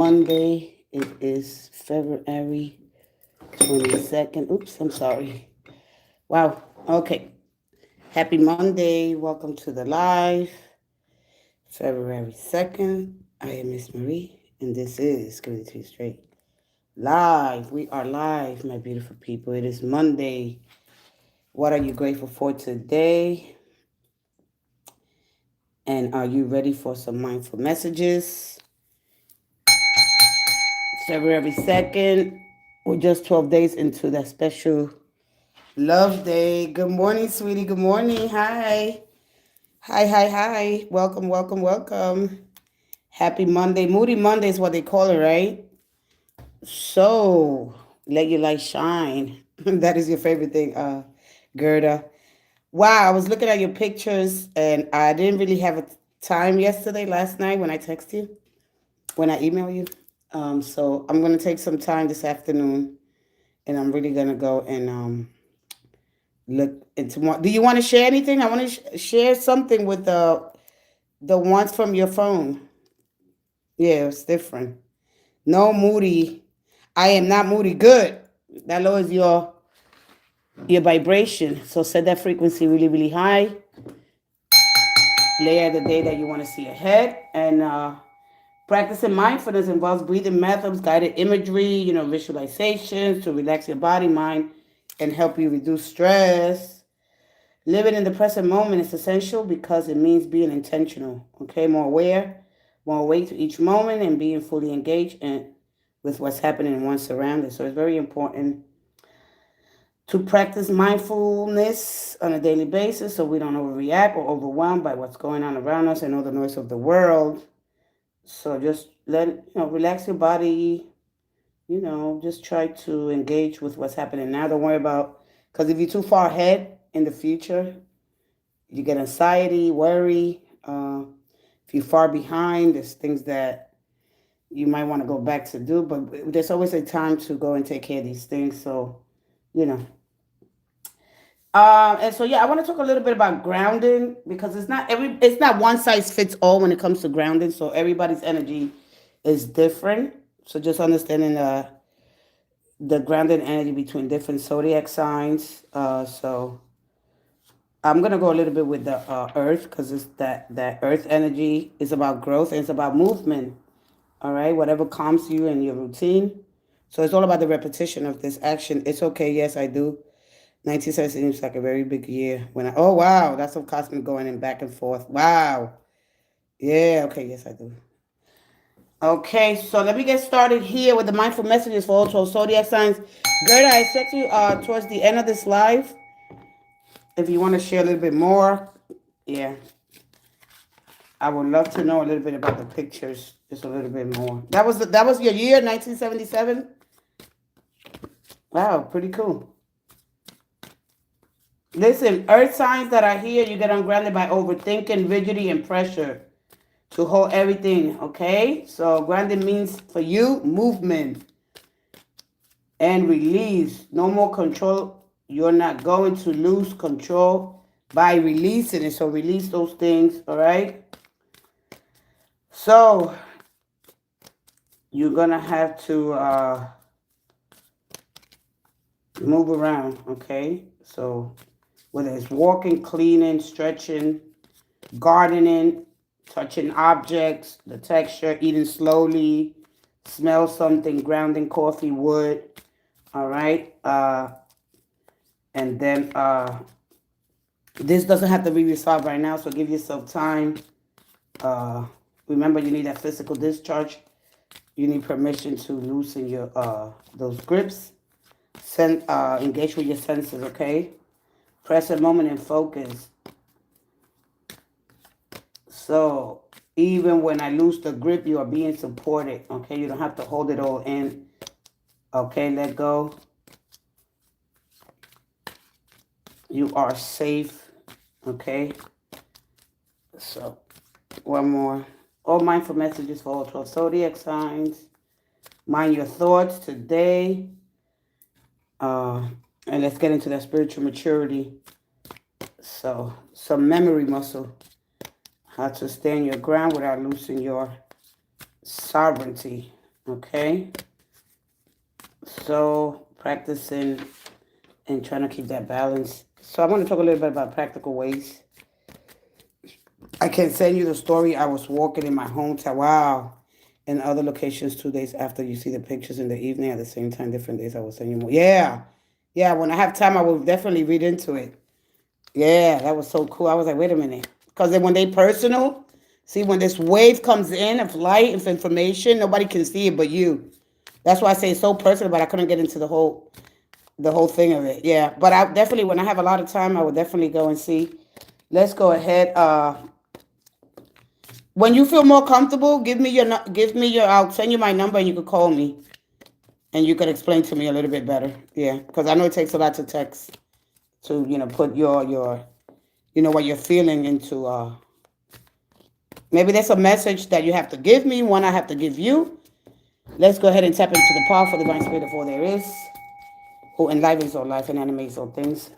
Monday. It is February 22nd. Oops, I'm sorry. Wow. Okay. Happy Monday. Welcome to the live. February 2nd. I am Miss Marie, and this is Give It To You Straight. Live. We are live, my beautiful people. It is Monday. What are you grateful for today? And are you ready for some mindful messages? February 2nd. We're just 12 days into that special Love Day. Good morning, sweetie. Good morning. Hi. Hi, hi, hi. Welcome, welcome, welcome. Happy Monday. Moody Monday is what they call it, right? So, let your light shine. That is your favorite thing, Gerda. Wow, I was looking at your pictures and I didn't really have a time yesterday, last night when I texted you, when I email you. So I'm going to take some time this afternoon and I'm really going to go and look into more. Do you want to share anything? I want to share something with the ones from your phone. Yeah, it's different. No moody. I am not moody. Good. That lowers your vibration. So set that frequency really, really high. Layer the day that you want to see ahead. And practicing mindfulness involves breathing methods, guided imagery, visualizations to relax your body, mind, and help you reduce stress. Living in the present moment is essential because it means being intentional, okay? More awake to each moment and being fully engaged with what's happening in one's surroundings. So it's very important to practice mindfulness on a daily basis so we don't overreact or overwhelmed by what's going on around us and all the noise of the world. So just relax your body, just try to engage with what's happening now. Don't worry about, because if you're too far ahead in the future, you get anxiety, worry. If you're far behind, there's things that you might want to go back to do, but there's always a time to go and take care of these things. So, you know. And so yeah, I want to talk a little bit about grounding because it's not one size fits all when it comes to grounding. So everybody's energy is different. So just understanding the grounded energy between different zodiac signs. So I'm gonna go a little bit with the earth because it's that earth energy is about growth and it's about movement. All right, whatever calms you in your routine. So it's all about the repetition of this action. It's okay. Yes, I do. 1970 seems like a very big year. Oh wow, that's some cosmic going in back and forth. Wow. Yeah. Okay. Yes, I do. Okay, so let me get started here with the mindful messages for all 12 zodiac signs. Gerda, I expect you towards the end of this live. If you want to share a little bit more, yeah, I would love to know a little bit about the pictures, just a little bit more. That was your year, 1977. Wow, pretty cool. Listen, earth signs that are here, you get ungrounded by overthinking, rigidity, and pressure to hold everything. Okay, so grounding means for you movement and release. No more control. You're not going to lose control by releasing it. So release those things. All right. So you're gonna have to move around. Okay. So whether it's walking, cleaning, stretching, gardening, touching objects, the texture, eating slowly, smell something, grounding, coffee, wood. All right. And then this doesn't have to be resolved right now, so give yourself time. Remember, you need that physical discharge. You need permission to loosen your those grips. Engage with your senses, okay? Present moment and focus. So even when I lose the grip, you are being supported, okay? You don't have to hold it all in. Okay, let go. You are safe, okay? So one more. All mindful messages for all 12 zodiac signs. Mind your thoughts today. And let's get into that spiritual maturity. So, some memory muscle. How to stand your ground without losing your sovereignty. Okay. So practicing and trying to keep that balance. So I want to talk a little bit about practical ways. I can send you the story. I was walking in my hometown. Wow. In other locations 2 days after. You see the pictures in the evening at the same time, different days. I will send you more. Yeah. Yeah. When I have time, I will definitely read into it. Yeah. That was so cool. I was like, wait a minute. Because then when they personal, see, when this wave comes in of light, of information, nobody can see it but you. That's why I say it's so personal, but I couldn't get into the whole thing of it. Yeah. But I definitely, when I have a lot of time, I will definitely go and see. Let's go ahead. When you feel more comfortable, give me your. I'll send you my number, and you could call me, and you could explain to me a little bit better. Yeah, because I know it takes a lot to text to put your what you're feeling into. Maybe there's a message that you have to give me, one I have to give you. Let's go ahead and tap into the powerful divine spirit of all there is, who enlivens all life and animates all things.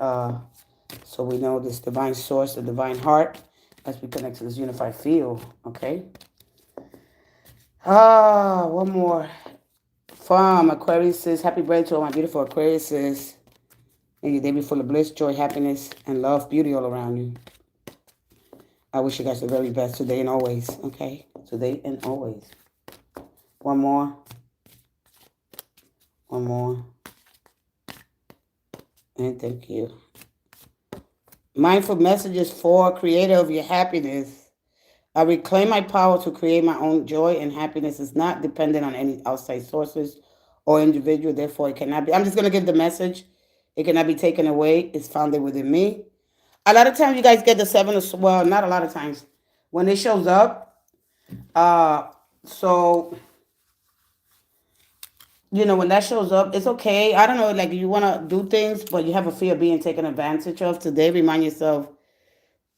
So we know this divine source, the divine heart, as we connect to this unified field. Okay. One more. From Aquarius says, happy birthday to all my beautiful Aquarius says, may your day be full of bliss, joy, happiness, and love, beauty all around you. I wish you guys the very best today and always. Okay. Today and always. One more. One more. And thank you. Mindful messages for creator of your happiness. I reclaim my power to create my own joy, and happiness is not dependent on any outside sources or individual. Therefore, it cannot be. I'm just going to give the message. It cannot be taken away. It's founded within me. A lot of times you guys get the seven of, well, not a lot of times. When it shows up, so when that shows up, it's okay. I don't know, like you want to do things, but you have a fear of being taken advantage of. Today, remind yourself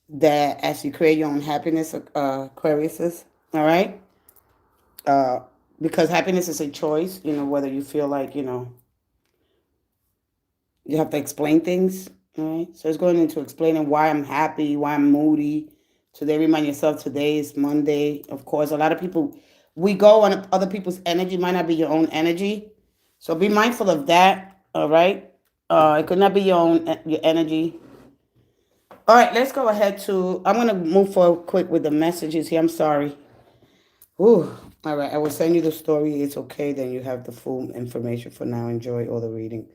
that as you create your own happiness, Aquarius, all right? Because happiness is a choice, whether you feel like, you have to explain things, all right? So it's going into explaining why I'm happy, why I'm moody. Today, remind yourself today is Monday. Of course, a lot of people, we go on other people's energy, might not be your own energy. So be mindful of that, all right? It could not be your energy. All right, let's go ahead to, I'm going to move forward quick with the messages here. I'm sorry. Ooh, all right, I will send you the story. It's okay. Then you have the full information for now. Enjoy all the reading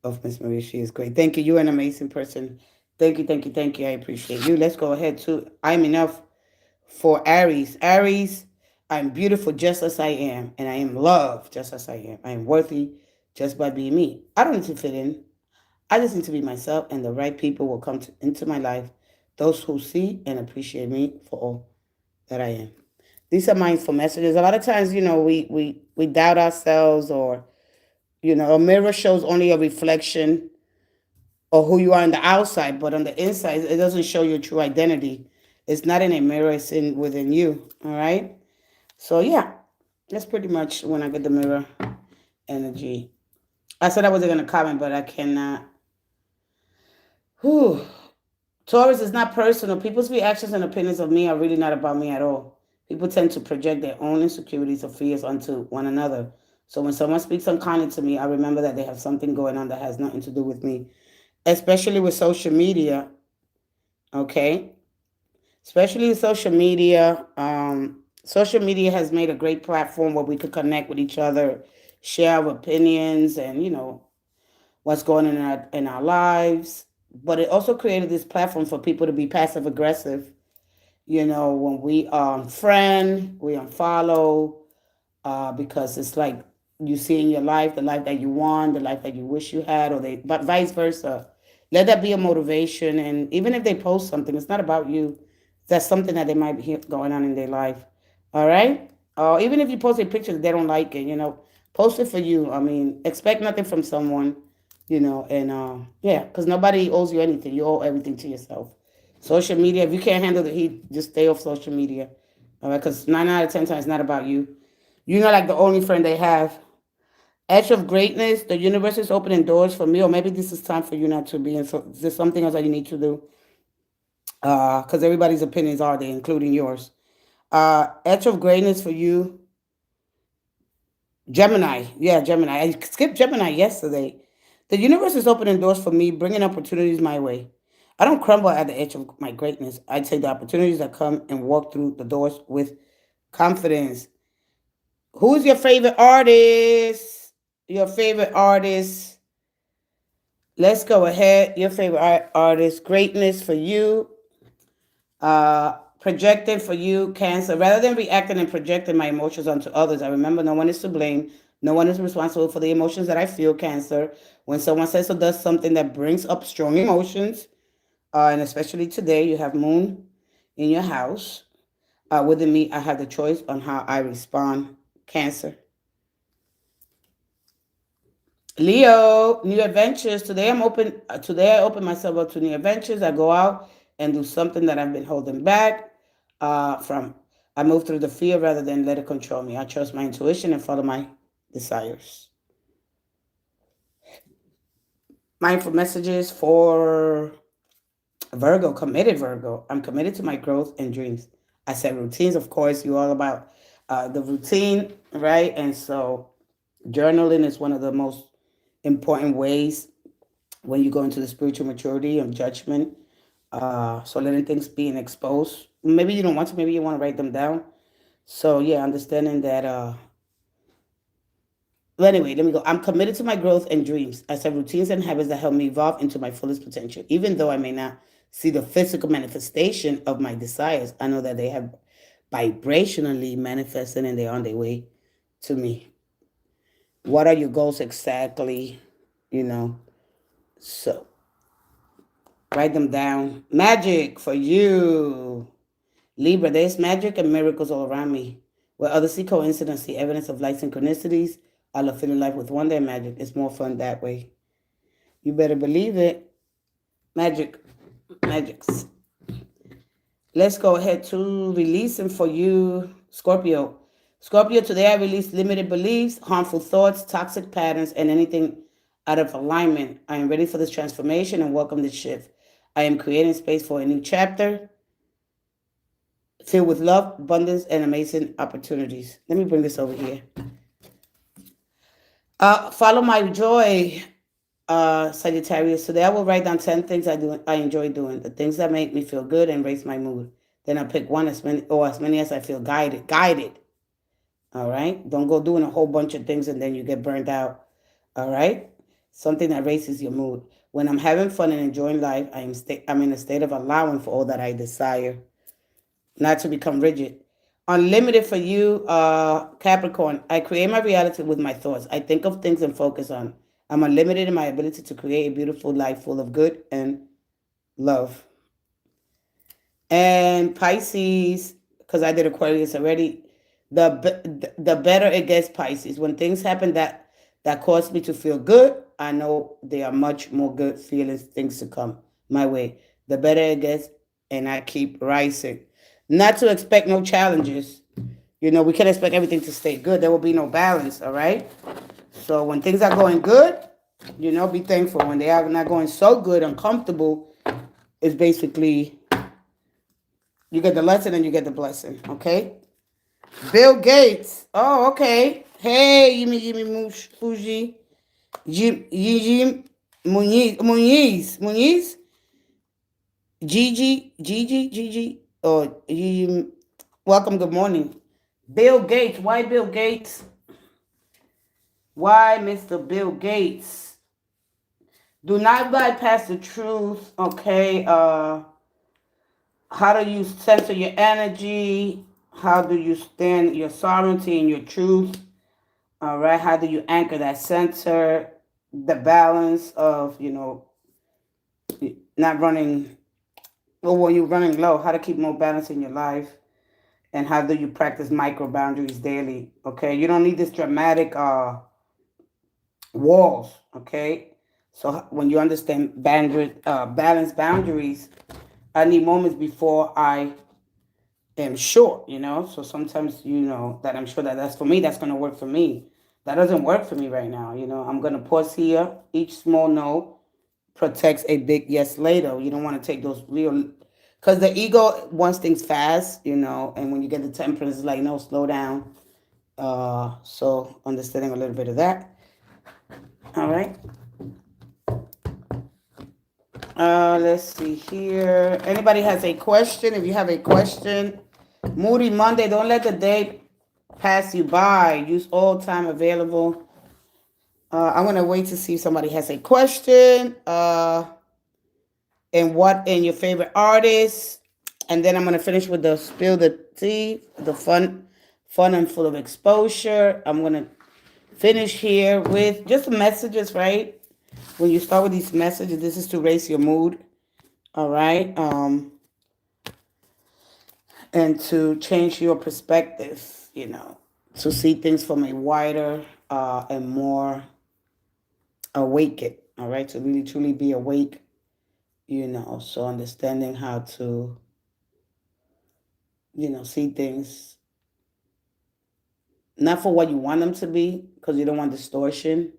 of Miss Maria. She is great. Thank you. You're an amazing person. Thank you, thank you, thank you. I appreciate you. Let's go ahead to, I'm enough for Aries. Aries, I'm beautiful just as I am, and I am loved just as I am. I am worthy just by being me. I don't need to fit in. I just need to be myself, and the right people will come into my life. Those who see and appreciate me for all that I am. These are mindful messages. A lot of times, we doubt ourselves, or a mirror shows only a reflection of who you are on the outside, but on the inside, it doesn't show your true identity. It's not in a mirror; it's within you. All right. So yeah, that's pretty much when I get the mirror energy. I said I wasn't gonna comment, but I cannot. Whew. Taurus is not personal. People's reactions and opinions of me are really not about me at all. People tend to project their own insecurities or fears onto one another. So when someone speaks unkindly to me, I remember that they have something going on that has nothing to do with me, especially with social media. Okay? Especially with social media. Social media has made a great platform where we could connect with each other, share our opinions, and, what's going on in our lives. But it also created this platform for people to be passive aggressive. When we friend, we unfollow, because it's like you see in your life the life that you want, the life that you wish you had, but vice versa. Let that be a motivation. And even if they post something, it's not about you. That's something that they might be going on in their life. All right? Even if you post a picture that they don't like it, post it for you. I mean, expect nothing from someone, and yeah, because nobody owes you anything. You owe everything to yourself. Social media, if you can't handle the heat, just stay off social media. All right? Because 9 out of 10 times it's not about you. You're not like the only friend they have. Edge of greatness, the universe is opening doors for me, or maybe this is time for you not to be. And so there's something else that you need to do. Because everybody's opinions are there, including yours. Edge of greatness for you. The universe is opening doors for me, or maybe this is time for you not to be. And so there's something else that you need to do. Because everybody's opinions are there, including yours. Edge of greatness for you. The universe is opening doors for me, or maybe this is time for you not to be. And so there's something else that you need to do. Because everybody's opinions are there, including yours. Edge of greatness for you. Gemini. Yeah, Gemini. I skipped Gemini yesterday. The universe is opening doors for me, bringing opportunities my way. I don't crumble at the edge of my greatness. I take the opportunities that come and walk through the doors with confidence. Who's your favorite artist? Your favorite artist. Let's go ahead. Your favorite artist. Greatness for you. Projecting for you, Cancer. Rather than reacting and projecting my emotions onto others, I remember no one is to blame. No one is responsible for the emotions that I feel, Cancer. When someone says or does something that brings up strong emotions, and especially today, you have Moon in your house. Within me, I have the choice on how I respond, Cancer. Leo, new adventures. Today I'm open. Today I open myself up to new adventures. I go out and do something that I've been holding back from. I move through the fear rather than let it control me. I trust my intuition and follow my desires. Mindful messages for Virgo, committed Virgo. I'm committed to my growth and dreams. I set routines, of course. You're all about the routine, right? And so journaling is one of the most important ways when you go into the spiritual maturity of judgment. So letting things being exposed. Maybe you don't want to, maybe you want to write them down. So yeah, understanding that well, anyway, let me go. I'm committed to my growth and dreams. I set routines and habits that help me evolve into my fullest potential. Even though I may not see the physical manifestation of my desires, I know that they have vibrationally manifested and they're on their way to me. What are your goals exactly? You know, so write them down. Magic for you. Libra, there's magic and miracles all around me. Where others see coincidence, see evidence of light synchronicities, I love filling life with wonder and magic. It's more fun that way. You better believe it. Magic. Magics. Let's go ahead to releasing for you, Scorpio. Scorpio, today I release limited beliefs, harmful thoughts, toxic patterns, and anything out of alignment. I am ready for this transformation and welcome this shift. I am creating space for a new chapter filled with love, abundance, and amazing opportunities. Let me bring this over here. Follow my joy, Sagittarius. Today I will write down 10 things I enjoy doing, the things that make me feel good and raise my mood. Then I pick one as many as I feel guided. Guided. All right. Don't go doing a whole bunch of things and then you get burned out. All right. Something that raises your mood. When I'm having fun and enjoying life, I'm in a state of allowing for all that I desire, not to become rigid. Unlimited for you, Capricorn. I create my reality with my thoughts. I think of things and focus on. I'm unlimited in my ability to create a beautiful life full of good and love. And Pisces, because I did Aquarius already, the better it gets, Pisces. When things happen that cause me to feel good, I know there are much more good feelings, things to come my way. The better it gets, and I keep rising. Not to expect no challenges. You know, we can't expect everything to stay good. There will be no balance, all right? So when things are going good, you know, be thankful. When they are not going so good, uncomfortable, it's basically you get the lesson and you get the blessing, okay? Bill Gates. Oh, okay. Hey, Yimi Fuji. Jim Muniz. Gigi. Oh, welcome, good morning. Bill Gates. Why Bill Gates? Why Mr. Bill Gates? Do not bypass the truth, okay? How do you center your energy? How do you stand your sovereignty and your truth? All right. How do you anchor that center? The balance of, you know, not running, well, when you're running low, how to keep more balance in your life. And how do you practice micro boundaries daily? Okay. You don't need this dramatic walls. Okay. So when you understand balance boundaries, I need moments before I am sure, you know. So sometimes, you know, that I'm sure that's for me, that's going to work for me. That doesn't work for me right now. You know, I'm going to pause here. Each small no protects a big yes later. You don't want to take those real, because the ego wants things fast, you know, and when you get the temperance, it's like, no, slow down. So understanding a little bit of that. All right. Let's see here. Anybody has a question? If you have a question, Moody Monday, don't let the day pass you by. Use all time available. I'm gonna wait to see if somebody has a question. And what in your favorite artist, and then I'm gonna finish with the spill the tea, the fun and full of exposure. I'm gonna finish here with just the messages, right? When you start with these messages, this is to raise your mood, all right, and to change your perspective, to see things from a wider and more awake, all right, to really truly be awake, so understanding how to, see things not for what you want them to be, because you don't want distortion.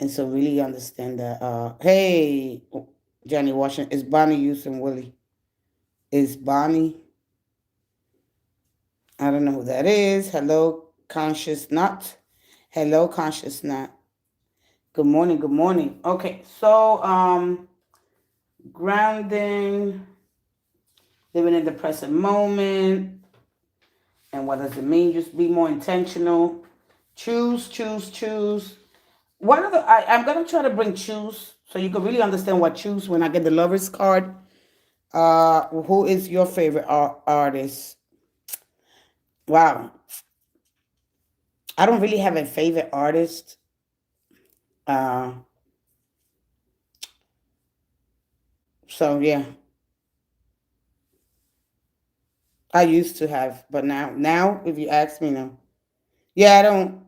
And so really understand that, hey, Johnny Washington, is Bonnie Houston Willie? Is Bonnie? I don't know who that is. Hello, Conscious Nut. Hello, Conscious Nut. Good morning, good morning. Okay, so grounding, living in the present moment. And what does it mean? Just be more intentional. Choose, choose, choose. One of the I'm gonna try to bring choose so you can really understand what choose when I get the lovers card. Who is your favorite artist? Wow, I don't really have a favorite artist. Uh, so yeah, I used to have, but now if you ask me now, yeah, I don't.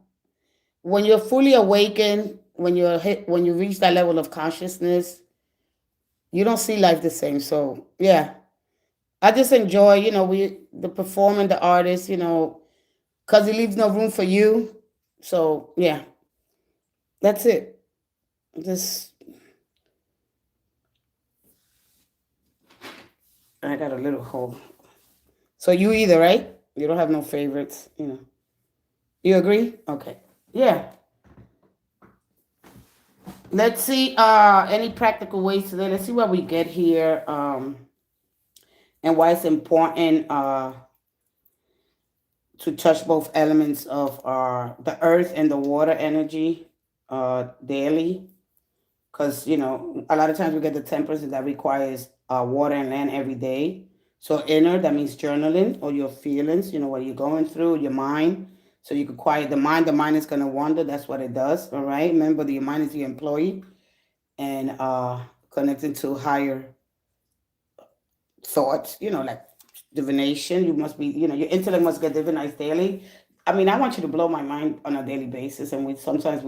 When you're fully awakened, when you reach that level of consciousness, you don't see life the same. So yeah, I just enjoy, the performing, the artist, because it leaves no room for you. So yeah, that's it. Just I got a little hole. So you either, right? You don't have no favorites. You agree? Okay. Yeah. Let's see. Any practical ways today? Let's see what we get here. And why it's important. To touch both elements of the earth and the water energy daily, because a lot of times we get the temperature that requires water and land every day. So inner, that means journaling or your feelings, what you're going through, your mind. So you can quiet the mind. The mind is going to wander. That's what it does. All right. Remember, your mind is your employee, and connecting to higher thoughts, like divination. You must be, your intellect must get divinized daily. I mean, I want you to blow my mind on a daily basis. And we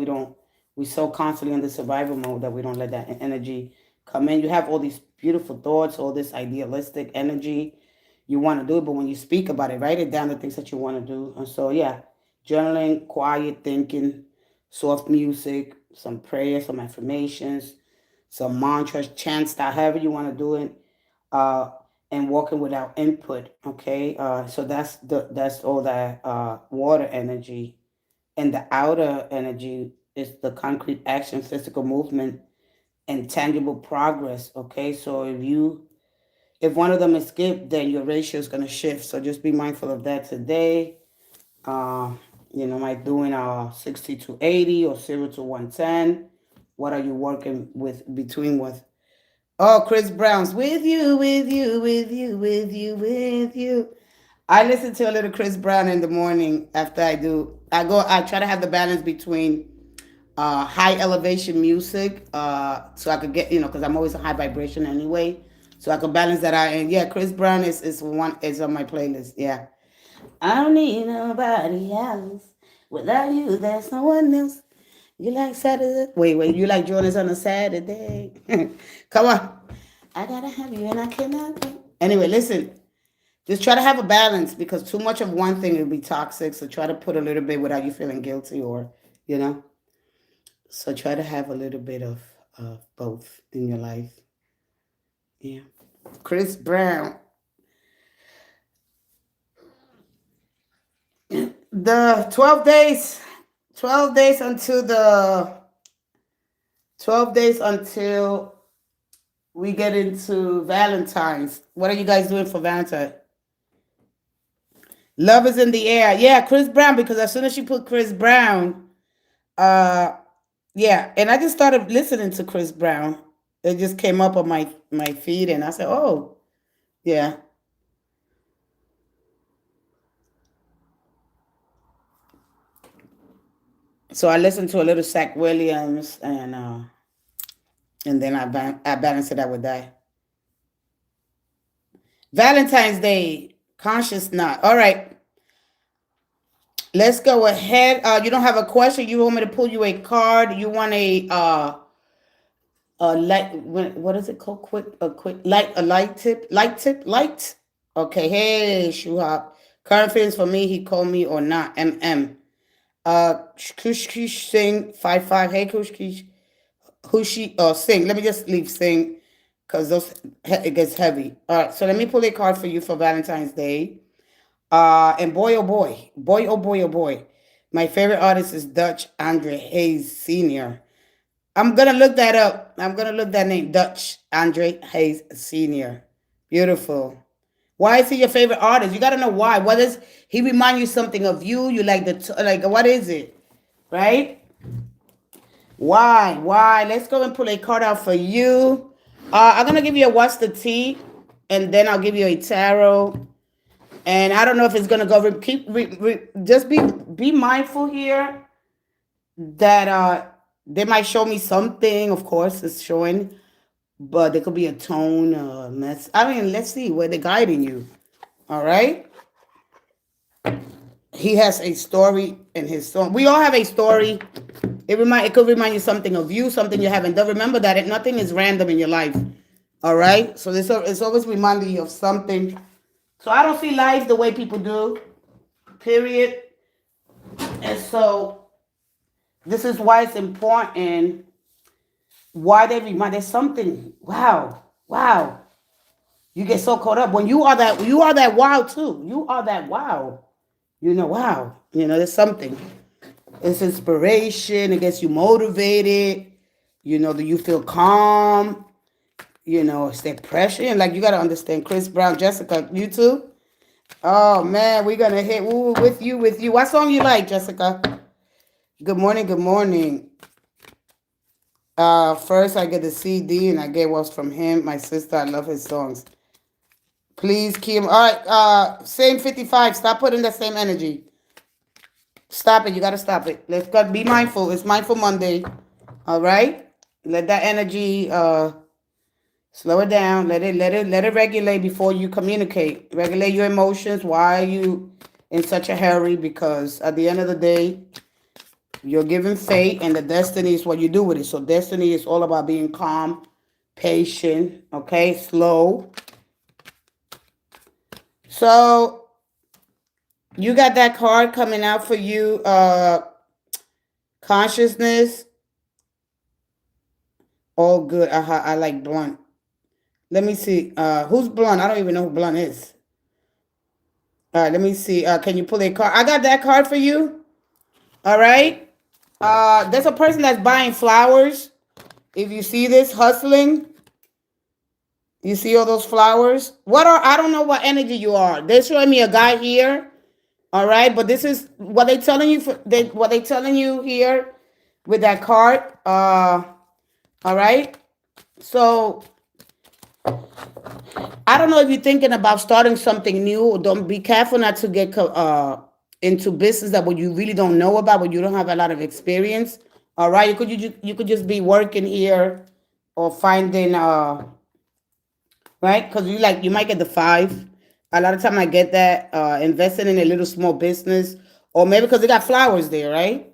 don't, we so constantly in the survival mode that we don't let that energy come in. You have all these beautiful thoughts, all this idealistic energy. You want to do it, but when you speak about it, write it down, the things that you want to do. And so, yeah, journaling, quiet thinking, soft music, some prayers, some affirmations, some mantras, chants, however you want to do it, uh, and walking without input. Okay, so that's all that water energy, and the outer energy is the concrete action, physical movement, and tangible progress. Okay, so if one of them is skipped, then your ratio is going to shift. So just be mindful of that today. Uh, am I doing 60 to 80 or 0 to 110? What are you working with between with? Oh, Chris Brown's with you, with you, with you, with you, with you. I listen to a little Chris Brown in the morning after I do. I try to have the balance between high elevation music, so I could get, because I'm always a high vibration anyway. So I could balance that out. And yeah, Chris Brown is on my playlist. Yeah. I don't need nobody else. Without you, there's no one else. You like Saturday? Wait. You like joining us on a Saturday? Come on. I gotta have you and I cannot. Anyway, listen. Just try to have a balance, because too much of one thing will be toxic. So try to put a little bit without you feeling guilty, or, you know. So try to have a little bit of both in your life. Yeah. Chris Brown. The 12 days, 12 days until the 12 days until we get into Valentine's. What are you guys doing for Valentine? Love is in the air. Yeah, Chris Brown, because as soon as she put Chris Brown, uh yeah, and I just started listening to Chris Brown. It just came up on my feed and I said, "Oh, yeah." So I listened to a little Zach Williams and then I balanced it out with that. Valentine's Day, conscious not. All right, let's go ahead. You don't have a question. You want me to pull you a card? You want a light? What is it called? Light tip, light. Okay. Hey, Shuhab. Current feelings for me. He called me or not. MM. Kush Kush sing 5-5. Hey, Kush Kush. Who she sing? Let me just leave sing because those it gets heavy. All right, so let me pull a card for you for Valentine's Day. And boy, oh boy, boy, oh boy, oh boy, my favorite artist is Dutch Andre Hayes Sr. I'm gonna look that up. I'm gonna look that name, Dutch Andre Hayes Sr. Beautiful. Why is he your favorite artist? You gotta know why. What does he remind you something of you? You like like what is it? Right? Why? Why? Let's go and pull a card out for you. I'm gonna give you a what's the tea, and then I'll give you a tarot. And I don't know if it's gonna go. Just be mindful here that they might show me something. Of course, it's showing, but there could be a tone mess. I mean, let's see where they're guiding you. All right. He has a story in his song. We all have a story. It could remind you something of you, something you haven't done. Remember that nothing is random in your life. All right. So it's always reminding you of something. So I don't see life the way people do. Period. And so this is why it's important. Why they remind there's something. Wow. Wow. You get so caught up when you are that wow too. You are that wow. Wow. There's something. It's inspiration. It gets you motivated. Do you feel calm? It's that pressure. Like you gotta understand. Chris Brown, Jessica, you too. Oh man, we're gonna hit with you. What song you like, Jessica? Good morning. Good morning. First I get the CD and I get what's from him. My sister, I love his songs. Please, Kim. All right. Same 55. Stop putting the same energy. Stop it. You gotta stop it. Let's go. Be mindful. It's Mindful Monday. All right. Let that energy slow it down. Let it regulate before you communicate. Regulate your emotions. Why are you in such a hurry? Because at the end of the day, you're given fate, and the destiny is what you do with it. So destiny is all about being calm, patient, okay, slow. So you got that card coming out for you, consciousness. All good. I like blunt. Let me see. Who's blunt? I don't even know who blunt is. All right, let me see. Can you pull a card? I got that card for you. All right. There's a person that's buying flowers. If you see this, hustling. You see all those flowers? I don't know what energy you are. They're showing me a guy here. All right, but this is what they telling you what they telling you here with that card. All right. So I don't know if you're thinking about starting something new. Don't be careful not to get into business that what you really don't know about, but you don't have a lot of experience. All right, you could just be working here or finding right, because you might get the 5. A lot of time I get that investing in a little small business, or maybe because they got flowers there, right?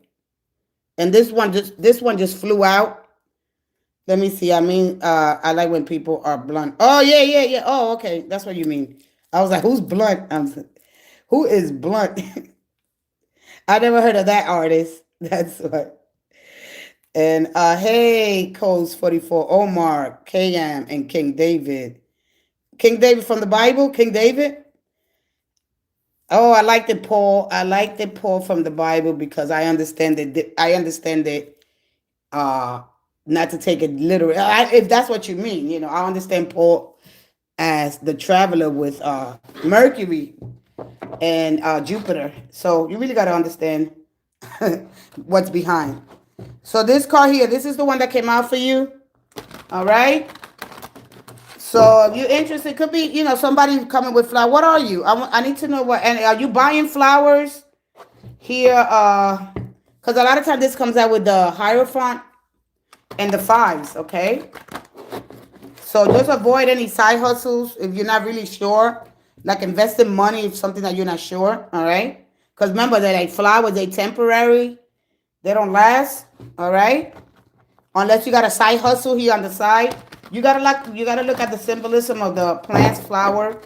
And this one just flew out. Let me see. I mean, I like when people are blunt. Oh yeah. Oh, okay, that's what you mean. I was like, who's blunt? Who is blunt? I never heard of that artist. That's what. And hey, Coles 44, Omar, KM, and King David. King David from the Bible, King David. Oh, I like the pull. I like the pull from the Bible because I understand it. I understand it. Uh, Not to take it literal. If that's what you mean, I understand Paul as the traveler with Mercury and Jupiter. So you really got to understand what's behind. So this card here, this is the one that came out for you. All right. So if you're interested, it could be, somebody coming with flowers. What are you? I need to know what. And are you buying flowers here? Because a lot of times this comes out with the Hierophant and the fives. Okay. So just avoid any side hustles if you're not really sure. Like investing money if something that you're not sure. All right. Because remember that like flowers, they temporary. They don't last. All right. Unless you got a side hustle here on the side. You gotta look at the symbolism of the plant's flower,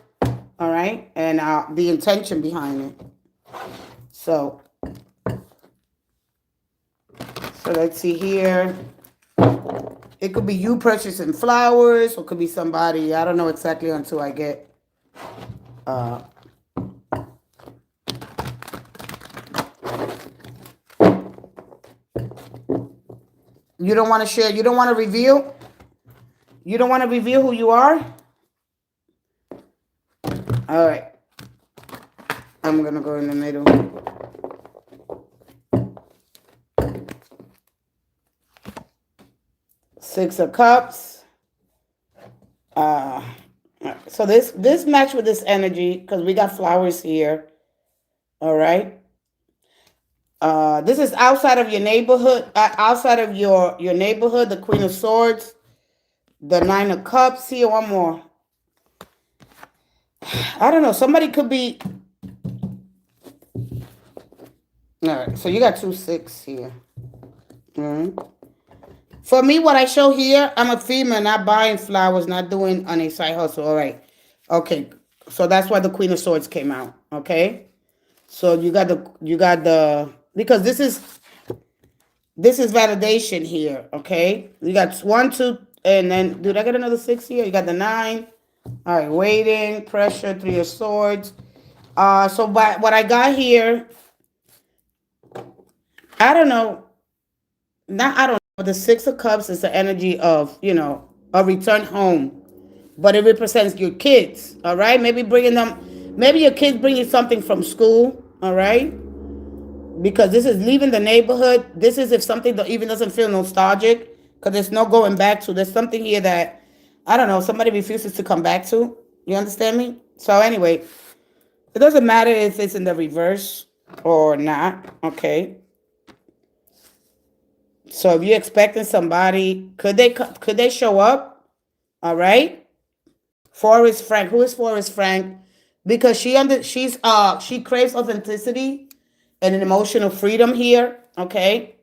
all right, and the intention behind it. So let's see here. It could be you purchasing flowers, or it could be somebody. I don't know exactly until I get. You don't want to share. You don't want to reveal. You don't want to reveal who you are? All right. I'm going to go in the middle. Six of Cups. So this match with this energy because we got flowers here. All right. This is outside of your neighborhood. Outside of your neighborhood, the Queen of Swords. The Nine of Cups here, one more. I don't know. Somebody could be. All right. So you got 2 6 here. For me, what I show here, I'm a female, not buying flowers, not doing on a side hustle. All right. Okay. So that's why the Queen of Swords came out. Okay. So you got the because this is validation here. Okay. You got 1, 2. And then, did I get another 6 here? You got the 9. All right, waiting, pressure, 3 of Swords. So what I got here, I don't know. I don't know. But the 6 of Cups is the energy of, a return home. But it represents your kids, all right? Maybe your kids bring you something from school, all right? Because this is leaving the neighborhood. This is if something that even doesn't feel nostalgic. Because there's no going back to. There's something here that, I don't know, somebody refuses to come back to. You understand me? So anyway, it doesn't matter if it's in the reverse or not, okay? So if you're expecting somebody, could they show up? All right? Forrest Frank. Who is Forrest Frank? Because she craves authenticity and an emotional freedom here, okay?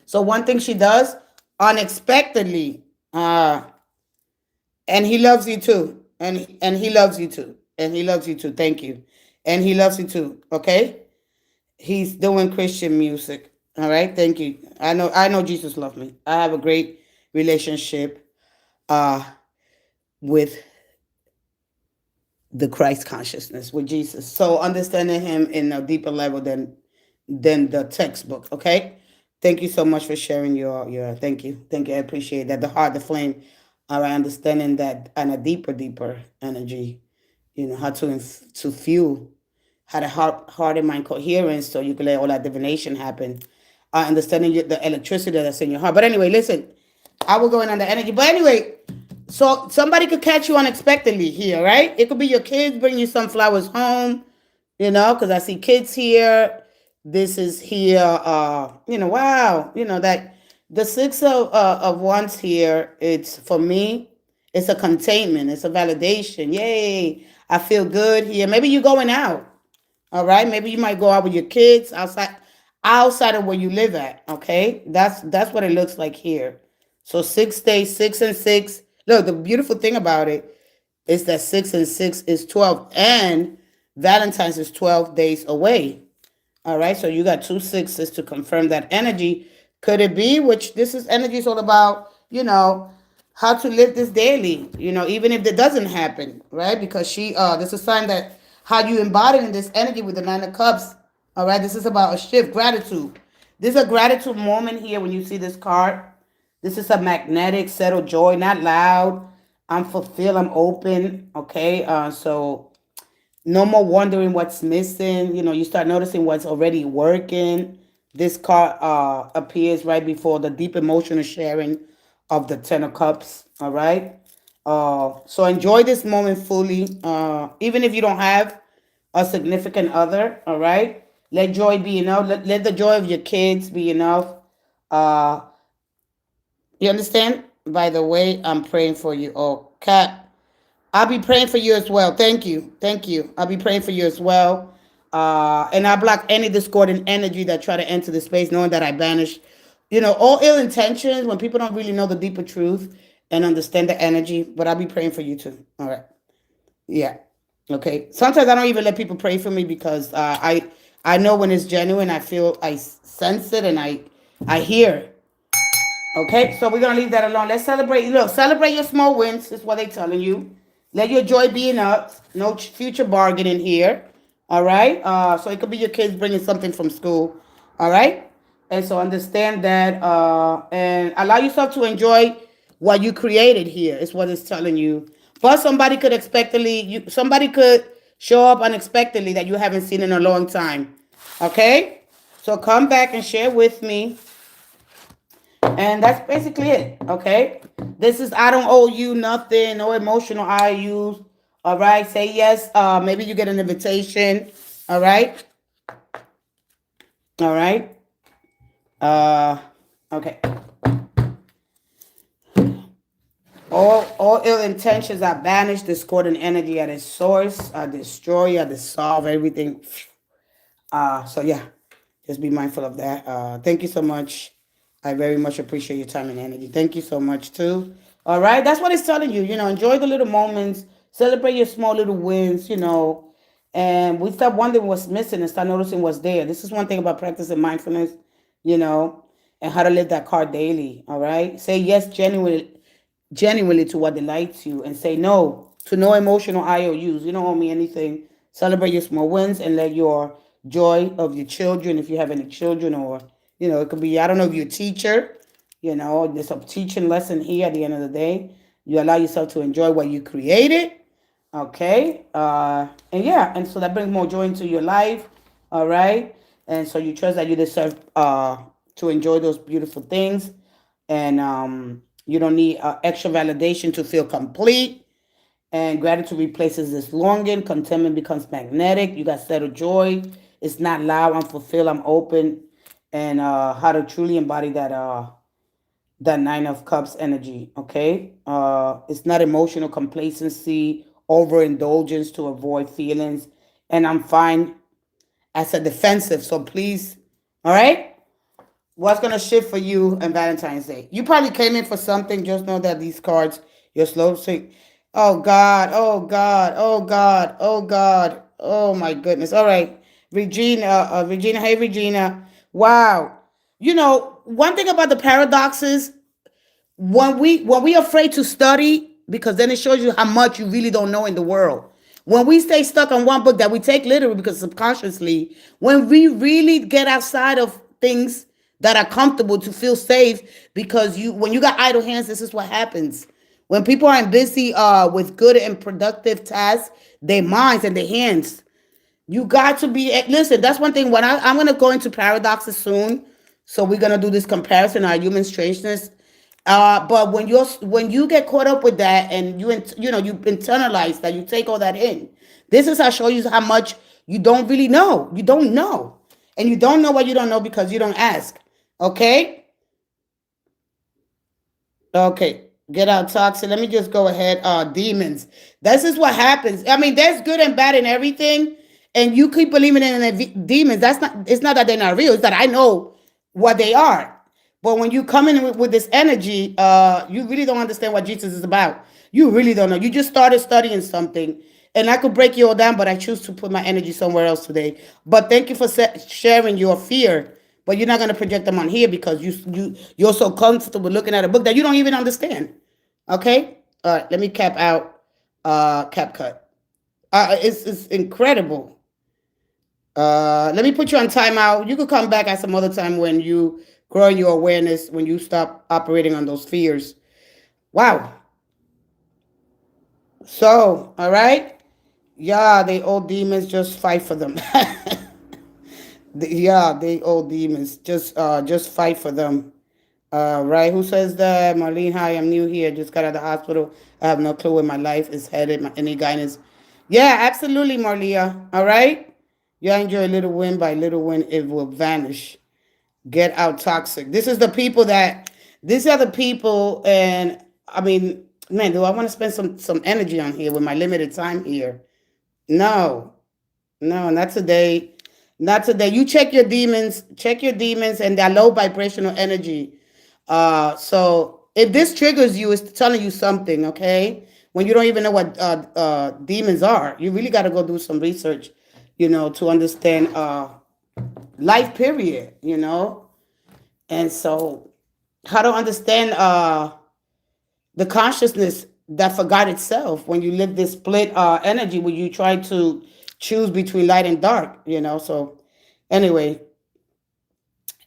So one thing she does, unexpectedly, and he loves you too, and he loves you too, and he loves you too. Thank you, and he loves you too. Okay, he's doing Christian music. All right, thank you. I know Jesus loves me. I have a great relationship, with the Christ consciousness with Jesus. So understanding him in a deeper level than the textbook. Okay. Thank you so much for sharing your thank you. I appreciate that. The heart, the flame, all right, understanding that and a deeper energy, how to fuel, how the heart and mind coherence so you can let all that divination happen. Understanding the electricity that's in your heart. But anyway, listen, I will go in on the energy. But anyway, so somebody could catch you unexpectedly here, right? It could be your kids bring you some flowers home, because I see kids here. This is here, wow, that the 6 of Wands here, it's, for me, it's a containment. It's a validation. Yay, I feel good here. Maybe you're going out, all right? Maybe you might go out with your kids outside of where you live at, okay? That's what it looks like here. So 6 days, 6 and 6. Look, the beautiful thing about it is that 6 and 6 is 12, and Valentine's is 12 days away. All right, so you got 2 6s to confirm that energy. Could it be, which this is energy is all about, how to live this daily, even if it doesn't happen, right? Because this is a sign that how you embody in this energy with the Nine of Cups. All right, this is about a shift, gratitude. This is a gratitude moment here when you see this card. This is a magnetic, settled joy, not loud. I'm fulfilled, I'm open. Okay, so no more wondering what's missing. You know, you start noticing what's already working. This card appears right before the deep emotional sharing of the Ten of Cups. All right. So enjoy this moment fully. Even if you don't have a significant other. All right. Let joy be enough. Let the joy of your kids be enough. Uh, you understand? By the way, I'm praying for you. Oh, Kat, I'll be praying for you as well. Thank you. Thank you. I'll be praying for you as well. And I block any discordant energy that try to enter the space, knowing that I banish, all ill intentions when people don't really know the deeper truth and understand the energy. But I'll be praying for you too. All right. Yeah. Okay. Sometimes I don't even let people pray for me because I know when it's genuine. I sense it and I hear it. Okay, so we're gonna leave that alone. Let's celebrate. Look, celebrate your small wins. Is what they're telling you. Let your joy be enough. No future bargaining here. All right. So it could be your kids bringing something from school. All right. And so understand that and allow yourself to enjoy what you created here. Is what it's telling you. But somebody could show up unexpectedly that you haven't seen in a long time. Okay. So come back and share with me. And that's basically it, okay? This is I don't owe you nothing, no emotional IOUs. All right, say yes. Maybe you get an invitation. All right. All right. Okay. All ill intentions are banished, discordant energy at its source, destroy, dissolve everything. So yeah, just be mindful of that. Thank you so much. I very much appreciate your time and energy. Thank you so much too. All right, that's what it's telling you. Enjoy the little moments, celebrate your small little wins. And we stop wondering what's missing and start noticing what's there. This is one thing about practicing mindfulness, and how to live that card daily. All right, say yes genuinely to what delights you, and say no to no emotional IOUs. You don't owe me anything. Celebrate your small wins and let your joy of your children, if you have any children, or it could be, I don't know if you're a teacher, there's a teaching lesson here at the end of the day. You allow yourself to enjoy what you created. Okay. And so that brings more joy into your life. All right. And so you trust that you deserve to enjoy those beautiful things. And you don't need extra validation to feel complete. And gratitude replaces this longing. Contentment becomes magnetic. You got settled joy. It's not loud. I'm fulfilled. I'm open. And how to truly embody that Nine of Cups energy. Okay. It's not emotional complacency, overindulgence to avoid feelings. And I'm fine as a defensive. So please, all right. What's gonna shift for you on Valentine's Day? You probably came in for something. Just know that these cards, you're slow to. Oh God, oh God, oh God, oh God, oh my goodness. All right. Regina, hey Regina. Wow. One thing about the paradoxes, when we afraid to study, because then it shows you how much you really don't know in the world. When we stay stuck on one book that we take literally because subconsciously, when we really get outside of things that are comfortable to feel safe, because when you got idle hands, this is what happens. When people aren't busy with good and productive tasks, their minds and their hands. You got to be, listen, that's one thing. When I'm going to go into paradoxes soon. So we're going to do this comparison, our human strangeness. But when you get caught up with that and you internalize that, you take all that in. This is how show you how much you don't really know. You don't know. And you don't know what you don't know because you don't ask. Okay? Okay. Get out toxic. Let me just go ahead. Demons. This is what happens. I mean, there's good and bad in everything. And you keep believing in the demons. It's not that they're not real. It's that I know what they are. But when you come in with this energy, you really don't understand what Jesus is about. You really don't know. You just started studying something. And I could break you all down, but I choose to put my energy somewhere else today. But thank you for sharing your fear. But you're not going to project them on here because you're so comfortable looking at a book that you don't even understand. Okay? All right, let me cap out. Cap cut. It's incredible. Let me put you on timeout. You could come back at some other time when you grow your awareness, when you stop operating on those fears. Wow. So, all right. Yeah, they old demons, just fight for them. Yeah, they old demons. Just fight for them. Right? Who says that? Marlene, hi, I'm new here. Just got out of the hospital. I have no clue where my life is headed. Any guidance? Yeah, absolutely, Marlia. All right? You enjoy a little win by little win, it will vanish. Get out toxic. These are the people, and I mean, man, do I want to spend some energy on here with my limited time here? No, no, not today. Not today. You check your demons and their low vibrational energy. So if this triggers you, it's telling you something, okay? When you don't even know what demons are, you really got to go do some research, to understand life period, And so how to understand the consciousness that forgot itself when you live this split energy where you try to choose between light and dark, So anyway,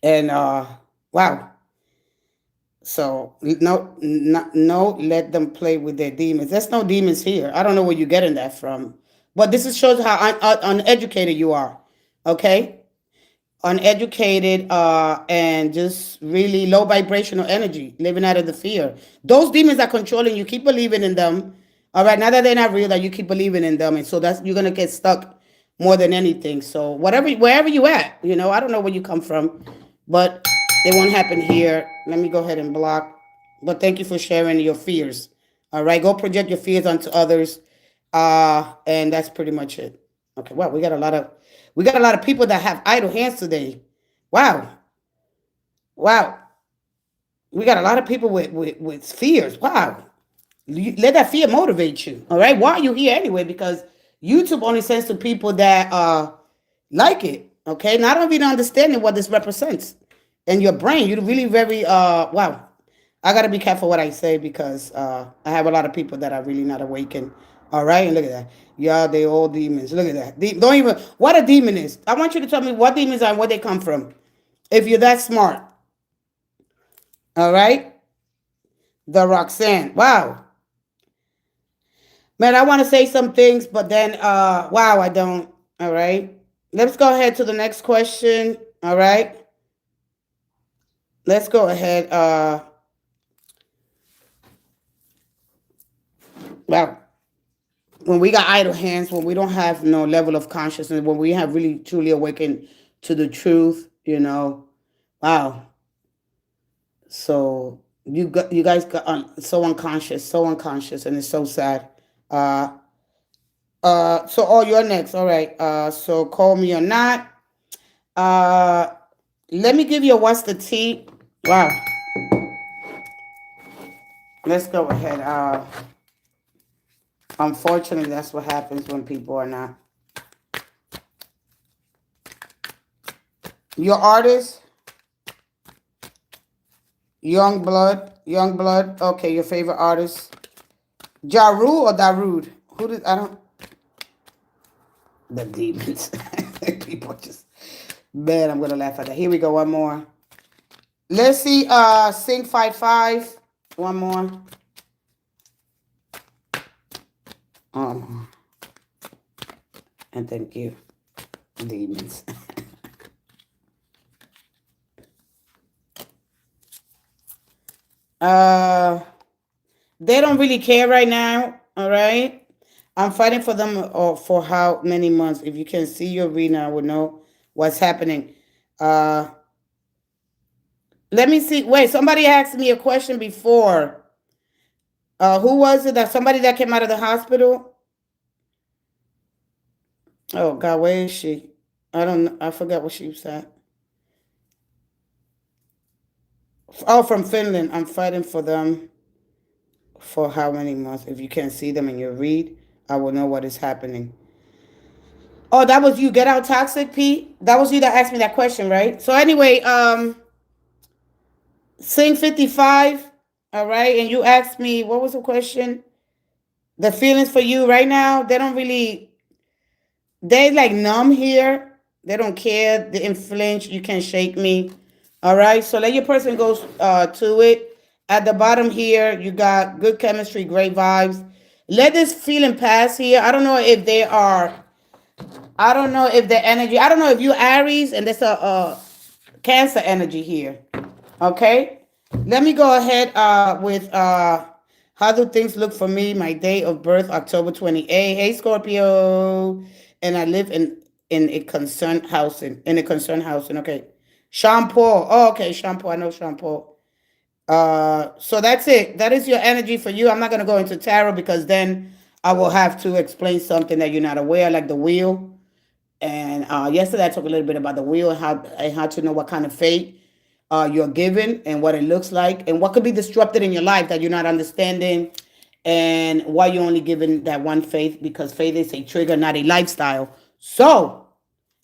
and wow. So no, let them play with their demons. There's no demons here. I don't know where you're getting that from, but this shows how uneducated you are. Okay, uneducated and just really low vibrational energy, living out of the fear. Those demons are controlling you. Keep believing in them. All right, now that they're not real, that you keep believing in them, and so that's you're gonna get stuck more than anything. So wherever you at, I don't know where you come from, but it won't happen here. Let me go ahead and block. But thank you for sharing your fears. All right, go project your fears onto others, and that's pretty much it. Okay, well, we got a lot of people that have idle hands today. Wow, wow, we got a lot of people with fears. Wow, let that fear motivate you. All right, why are you here anyway? Because YouTube only sends to people that like it. Okay, not even understanding what this represents in your brain. You're really very wow. I gotta be careful what I say because I have a lot of people that are really not awakened. All right, and look at that. Yeah, they all demons. Look at that. Don't even what a demon is. I want you to tell me what demons are and where they come from. If you're that smart. All right, the Roxanne. Wow, man, I want to say some things, but then wow, I don't. All right, let's go ahead to the next question. All right, let's go ahead. Wow. When we got idle hands, when we don't have no level of consciousness, when we have really truly awakened to the truth, wow. So you guys got so unconscious, and it's so sad. Uh, so you're next. All right. So call me or not. Uh, let me give you a what's the tea. Wow. Let's go ahead. Unfortunately, that's what happens when people are not. Your artist, Young Blood. Okay, your favorite artist, Jaru or Darude? Who did I don't? The demons. People just man. I'm gonna laugh at that. Here we go. One more. Let's see. Sing 5-5. One more. And thank you, demons. They don't really care right now. All right. I'm fighting for them for how many months? If you can see your reading, I would know what's happening. Let me see. Wait, somebody asked me a question before. Who was it? That somebody that came out of the hospital? Oh God, where is she? I don't know. I forgot what she said. Oh, from Finland. I'm fighting for them for how many months? If you can't see them in your read, I will know what is happening. Oh, that was you. Get out toxic, Pete. That was you that asked me that question, right? So anyway, Sing 55. All right, and you asked me what was the question? The feelings for you right now, they don't really. They like numb here. They don't care. They didn't flinch. You can't shake me. All right. So let your person go to it. At the bottom here, you got good chemistry, great vibes. Let this feeling pass here. I don't know if they are. I don't know if the energy. I don't know if you Aries and there's a Cancer energy here. Okay. Let me go ahead with how do things look for me? My date of birth, October 28th. Hey Scorpio. And I live in a concerned housing. In a concerned housing. Okay. Sean Paul. Oh, okay, Sean Paul. I know Sean Paul. So that's it. That is your energy for you. I'm not gonna go into tarot because then I will have to explain something that you're not aware, like the wheel. And yesterday I talked a little bit about the wheel and how to know what kind of fate you're given and what it looks like and what could be disrupted in your life that you're not understanding and why you're only given that one faith because faith is a trigger, not a lifestyle. So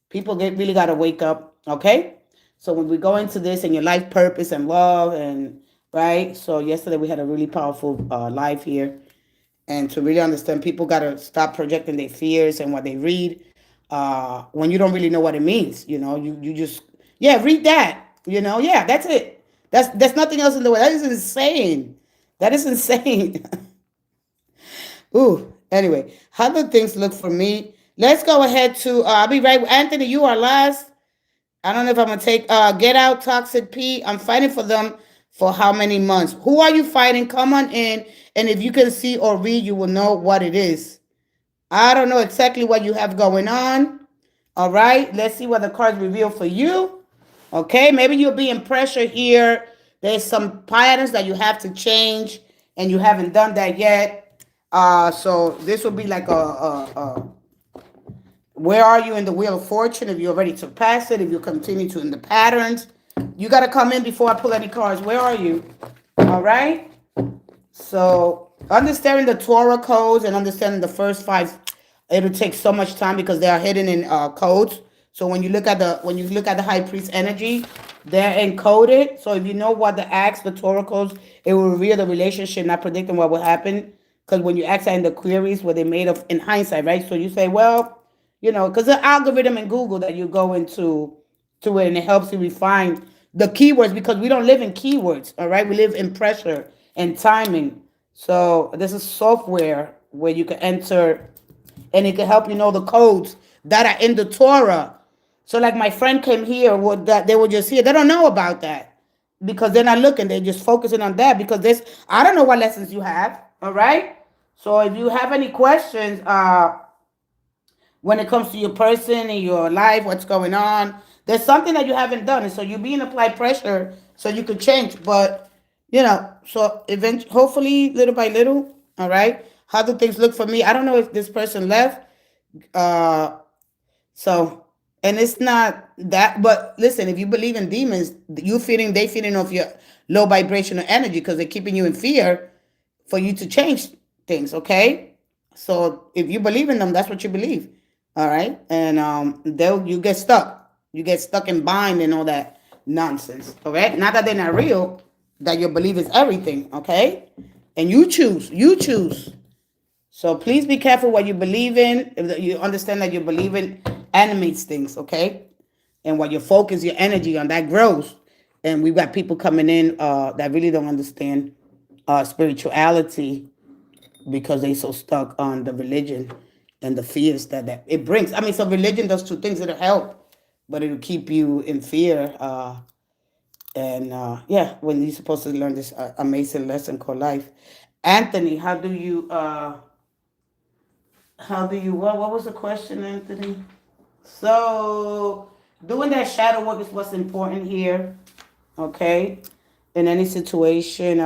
people really got to wake up, okay? So when we go into this and your life purpose and love and right. So yesterday we had a really powerful live here, and to really understand, people got to stop projecting their fears and what they read when you don't really know what it means. You just read that. Yeah, that's it. That's nothing else in the way. That is insane. That is insane. Ooh. Anyway, how do things look for me? Let's go ahead to. I'll be right. Anthony, you are last. I don't know if I'm gonna take. Get out, toxic P. I'm fighting for them for how many months? Who are you fighting? Come on in, and if you can see or read, you will know what it is. I don't know exactly what you have going on. All right, let's see what the cards reveal for you. Okay, maybe you're being pressured here. There's some patterns that you have to change, and you haven't done that yet. So this will be like where are you in the wheel of fortune? If you're ready to pass it, if you continue to in the patterns, you got to come in before I pull any cards. Where are you? All right. So understanding the Torah codes and understanding the first five, it'll take so much time because they are hidden in codes. So when you look at the high priest energy, they're encoded. So if you know what the acts, the Torah codes, it will reveal the relationship, not predicting what will happen. Because when you ask that in the queries, where they made of in hindsight, right? So you say, well, because the algorithm in Google that you go into to it, and it helps you refine the keywords because we don't live in keywords, all right? We live in pressure and timing. So this is software where you can enter, and it can help you know the codes that are in the Torah. So like my friend came here, that they were just here. They don't know about that because they're not looking. They're just focusing on that because I don't know what lessons you have, all right? So if you have any questions, when it comes to your person and your life, what's going on, there's something that you haven't done, and so you're being applied pressure so you could change. But so eventually, hopefully, little by little, all right. How do things look for me? I don't know if this person left. Uh, so, and it's not that. But listen, if you believe in demons, they feeding off your low vibrational energy because they're keeping you in fear for you to change things. Okay. So if you believe in them, that's what you believe. All right. And you get stuck. You get stuck in bind and all that nonsense. All right. Not that they're not real, that your belief is everything. Okay. And you choose. You choose. So please be careful what you believe in. If you understand that you believe in animates things. Okay. And what you focus your energy on, that grows. And we've got people coming in that really don't understand spirituality because they so stuck on the religion and the fears that it brings. I mean, so religion does two things. It'll help, but it'll keep you in fear. When you're supposed to learn this amazing lesson called life. Anthony, what was the question, Anthony? So doing that shadow work is what's important here. Okay. In any situation,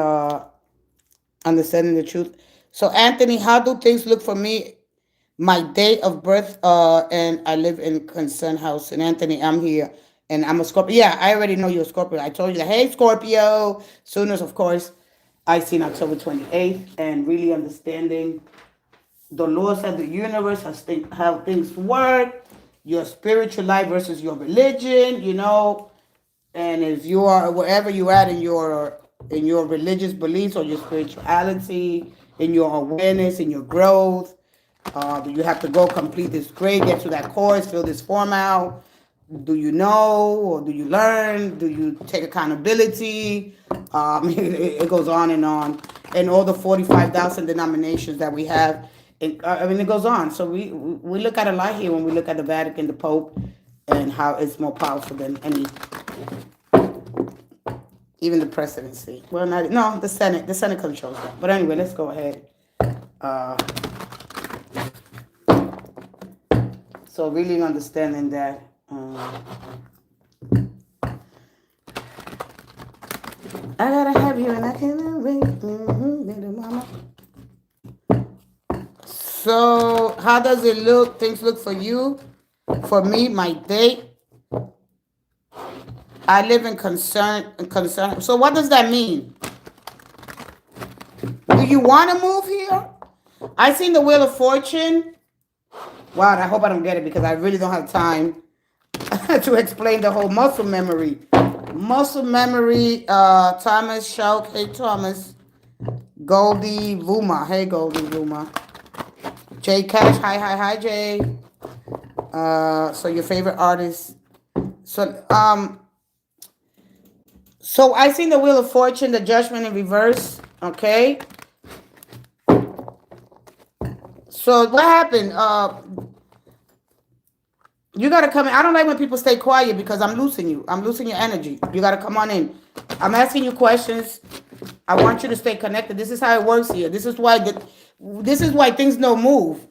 understanding the truth. So Anthony, how do things look for me? My date of birth, and I live in concerned house. And Anthony, I'm here, and I'm a Scorpio. Yeah, I already know you're a Scorpio. I told you that. Hey, Scorpio. Soon as, of course, I seen October 28th, and really understanding the laws of the universe, how things work, your spiritual life versus your religion. And if you are wherever you're at in your religious beliefs or your spirituality, in your awareness, in your growth. Do you have to go complete this grade, get to that course, fill this form out? Do you know, or do you learn? Do you take accountability? It goes on. And all the 45,000 denominations that we have. It goes on. So we look at a lot here when we look at the Vatican, the Pope, and how it's more powerful than even the presidency. Well, no, the Senate. The Senate controls that. But anyway, let's go ahead. So really understanding that. I gotta have you and I can't wait. Mama. So how does it look? Things look for you? For me, my date. I live in concern. So what does that mean? Do you want to move here? I seen the Wheel of Fortune. Wow, I hope I don't get it because I really don't have time to explain the whole muscle memory. Muscle memory, Thomas Schauk. Hey, Thomas. Goldie Vuma. Hey, Goldie Vuma. Jay Cash. Hi, Jay. So your favorite artist. So I seen the Wheel of Fortune, the Judgment in reverse. Okay. So what happened? You got to come in. I don't like when people stay quiet because I'm losing you. I'm losing your energy. You got to come on in. I'm asking you questions. I want you to stay connected. This is how it works here. This is why things don't move.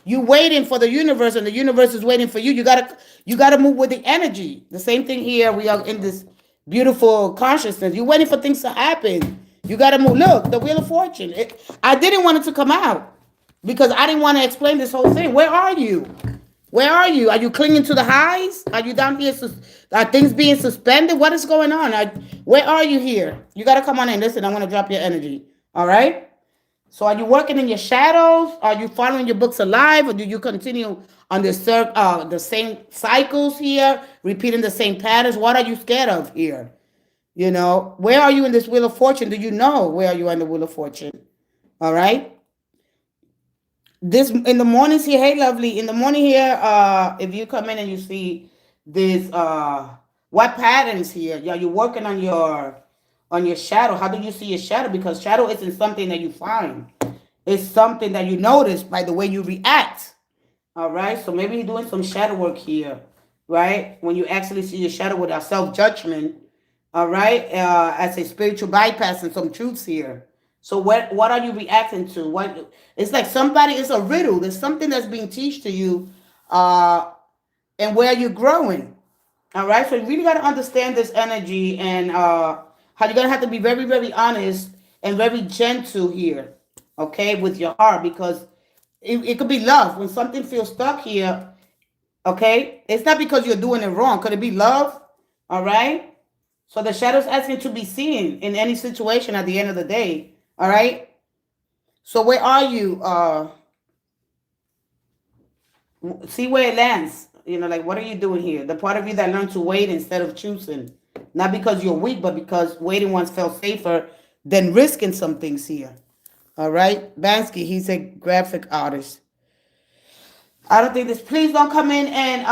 You waiting for the universe and the universe is waiting for you. You gotta move with the energy. The same thing here. We are in this beautiful consciousness. You're waiting for things to happen. You gotta move. Look, the Wheel of Fortune. I didn't want it to come out because I didn't want to explain this whole thing. Where are you? Where are you? Are you clinging to the highs? Are you down here? Are things being suspended? What is going on? Where are you here? You got to come on in. Listen, I'm going to drop your energy. All right? So are you working in your shadows? Are you following your books alive? Or do you continue on the same cycles here, repeating the same patterns? What are you scared of here? You know, where are you in this Wheel of Fortune? Do you know where are you on the Wheel of Fortune? All right? This in the mornings here, hey lovely, in the morning here, if you come in and you see this, what patterns here? Yeah, you're working on your shadow. How do you see your shadow? Because shadow isn't something that you find. It's something that you notice by the way you react. All right. So maybe you're doing some shadow work here, right? When you actually see your shadow without self-judgment, all right, as a spiritual bypass and some truths here. So what are you reacting to? What it's like somebody, it's a riddle. There's something that's being taught to you, and where you're growing. All right. So you really got to understand this energy and how you're gonna have to be very, very honest and very gentle here, okay, with your heart, because it could be love. When something feels stuck here, okay, it's not because you're doing it wrong. Could it be love? All right. So the shadow's asking to be seen in any situation at the end of the day. All right. So where are you? See where it lands. You know, like what are you doing here? The part of you that learned to wait instead of choosing. Not because you're weak, but because waiting once felt safer than risking some things here. All right. Bansky, he's a graphic artist. I don't think this. Please don't come in and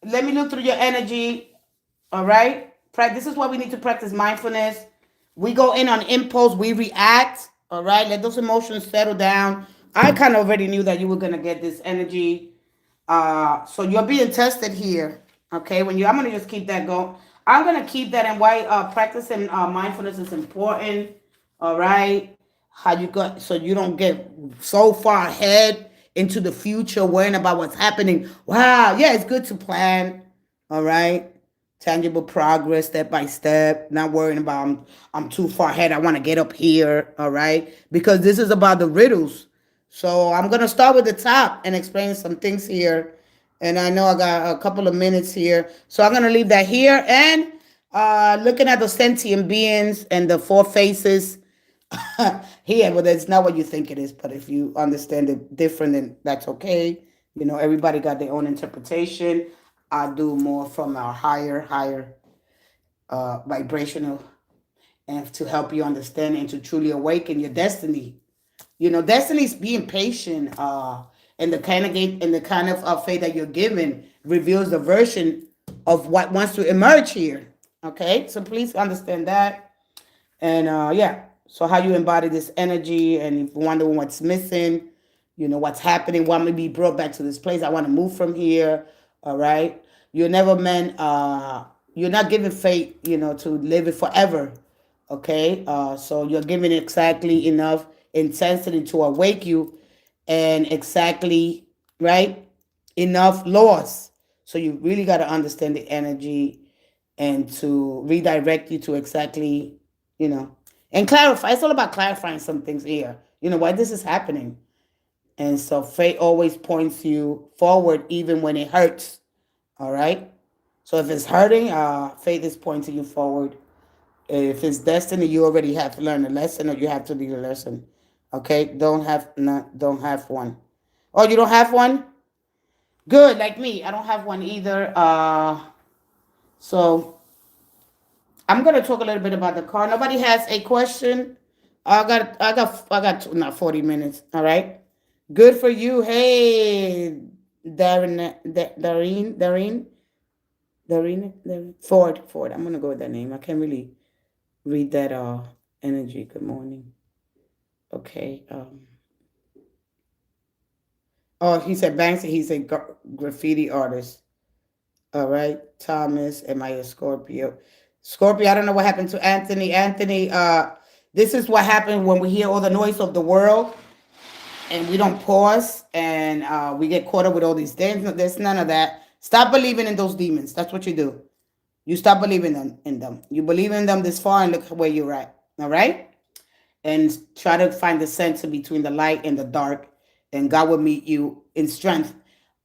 let me look through your energy. All right. This is why we need to practice mindfulness. We go in on impulse. We react. All right. Let those emotions settle down. I kind of already knew that you were going to get this energy. So you're being tested here. Okay. I'm going to just keep that going. I'm going to keep that, and why practicing mindfulness is important. All right. How you got, so you don't get so far ahead into the future worrying about what's happening. Wow. Yeah, it's good to plan. All right. Tangible progress, step by step, not worrying about I'm too far ahead. I want to get up here. All right. Because this is about the riddles. So I'm going to start with the top and explain some things here. And I know I got a couple of minutes here. So I'm going to leave that here. And looking at the sentient beings and the four faces here, well, that's not what you think it is. But if you understand it different, then that's okay. You know, everybody got their own interpretation. I do more from our higher vibrational, and to help you understand and to truly awaken your destiny. You know, destiny is being patient. and the kind of faith that you're given reveals the version of what wants to emerge here. Okay, so please understand that. And yeah, so how you embody this energy, and if you wonder what's missing, what's happening, want me to be brought back to this place, I want to move from here. All right, you're never meant, you're not given fate, to live it forever. Okay, so you're given exactly enough intensity to awake you, and exactly, right, enough loss. So you really got to understand the energy, and to redirect you to exactly, you know, and clarify. It's all about clarifying some things here. Why this is happening. And so fate always points you forward even when it hurts. All right. So if it's hurting, fate is pointing you forward. If it's destiny, you already have to learn a lesson, or you have to do the lesson. Okay. Don't have one. Oh, you don't have one? Good, like me. I don't have one either. So I'm gonna talk a little bit about the car. Nobody has a question. I got not 40 minutes. All right. Good for you. Hey, Dareen, Ford. I'm gonna go with that name. I can't really read that energy. Good morning. Okay. Oh, he said Banksy. He's a graffiti artist. All right, Thomas. Am I a Scorpio? Scorpio. I don't know what happened to Anthony. Anthony. This is what happened when we hear all the noise of the world, and we don't pause, and we get caught up with all these things. No, there's none of that. Stop believing in those demons. That's what you do. You stop believing in them. You believe in them this far, and look where you're at. All right, and try to find the center between the light and the dark, and God will meet you in strength.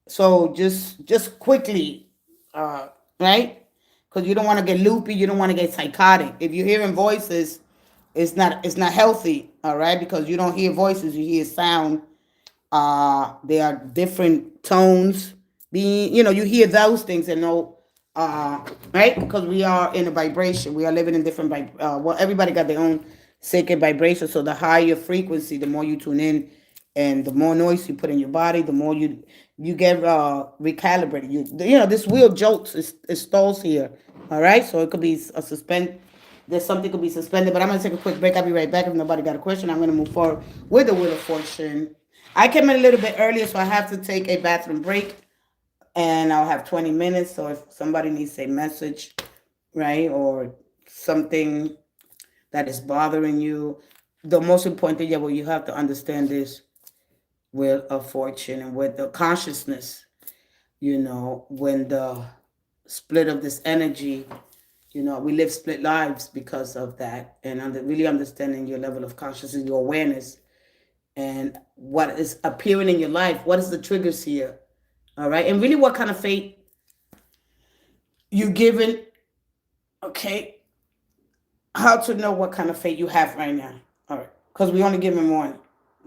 So just quickly, uh, right? Because you don't want to get loopy. You don't want to get psychotic. If you're hearing voices, it's not healthy. All right, because you don't hear voices. You hear sound. There are different tones being, you hear those things, and know, right, because we are in a vibration. We are living in different well, everybody got their own sacred vibration. So the higher frequency, the more you tune in, and the more noise you put in your body, the more you get recalibrated. This wheel jolts, it stalls here. All right, so it could be a suspend. There's something could be suspended, but I'm gonna take a quick break. I'll be right back. If nobody got a question, I'm gonna move forward with the Wheel of Fortune. I came in a little bit earlier, so I have to take a bathroom break, and I'll have 20 minutes. So if somebody needs a message, right, or something that is bothering you, the most important thing, what you have to understand is Wheel of Fortune, and with the consciousness, when the split of this energy, we live split lives because of that, and really understanding your level of consciousness, your awareness, and what is appearing in your life. What is the triggers here? All right. And really what kind of fate you given. Okay. How to know what kind of fate you have right now. All right. Because we only given one.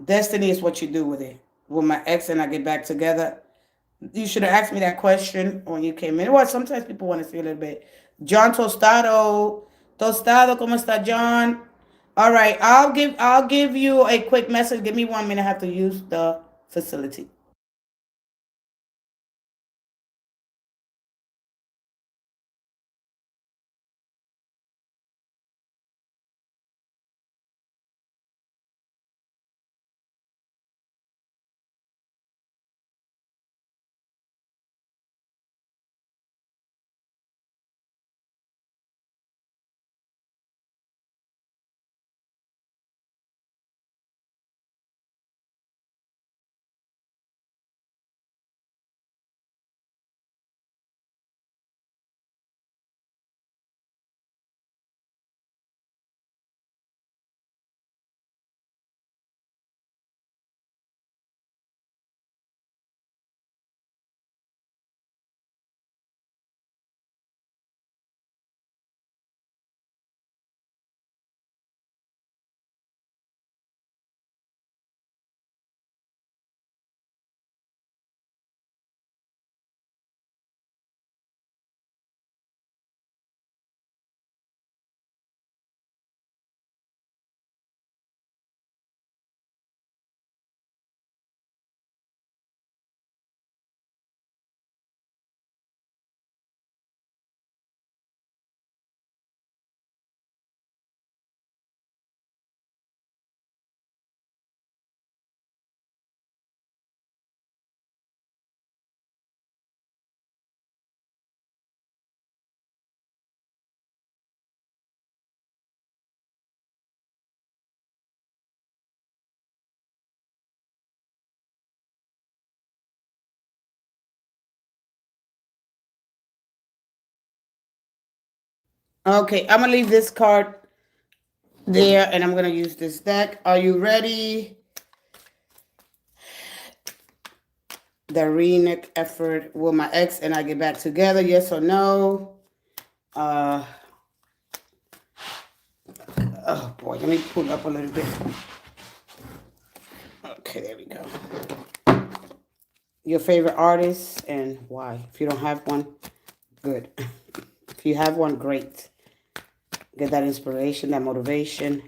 Destiny is what you do with it. Will my ex and I get back together? You should have asked me that question when you came in. Well, sometimes people want to see a little bit. John Tostado. Tostado, ¿cómo está, John? All right. I'll give you a quick message. Give me 1 minute. I have to use the facility. Okay, I'm gonna leave this card there, and I'm gonna use this deck. Are you ready? The reneged effort. Will my ex and I get back together? Yes or no? Oh boy, let me pull up a little bit. Okay, there we go. Your favorite artist and why? If you don't have one, good. If you have one, great. Get that inspiration, that motivation.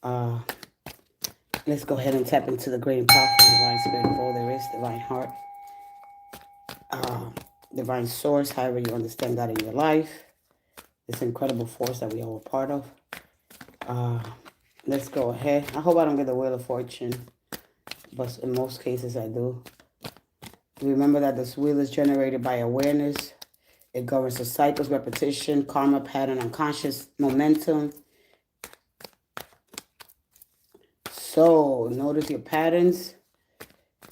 Let's go ahead and tap into the great and powerful divine spirit of all there is, divine heart, divine source, however you understand that in your life. This incredible force that we all are part of. Let's go ahead. I hope I don't get the Wheel of Fortune, but in most cases I do. Remember that this wheel is generated by awareness. It governs the cycles, repetition, karma, pattern, unconscious momentum. So notice your patterns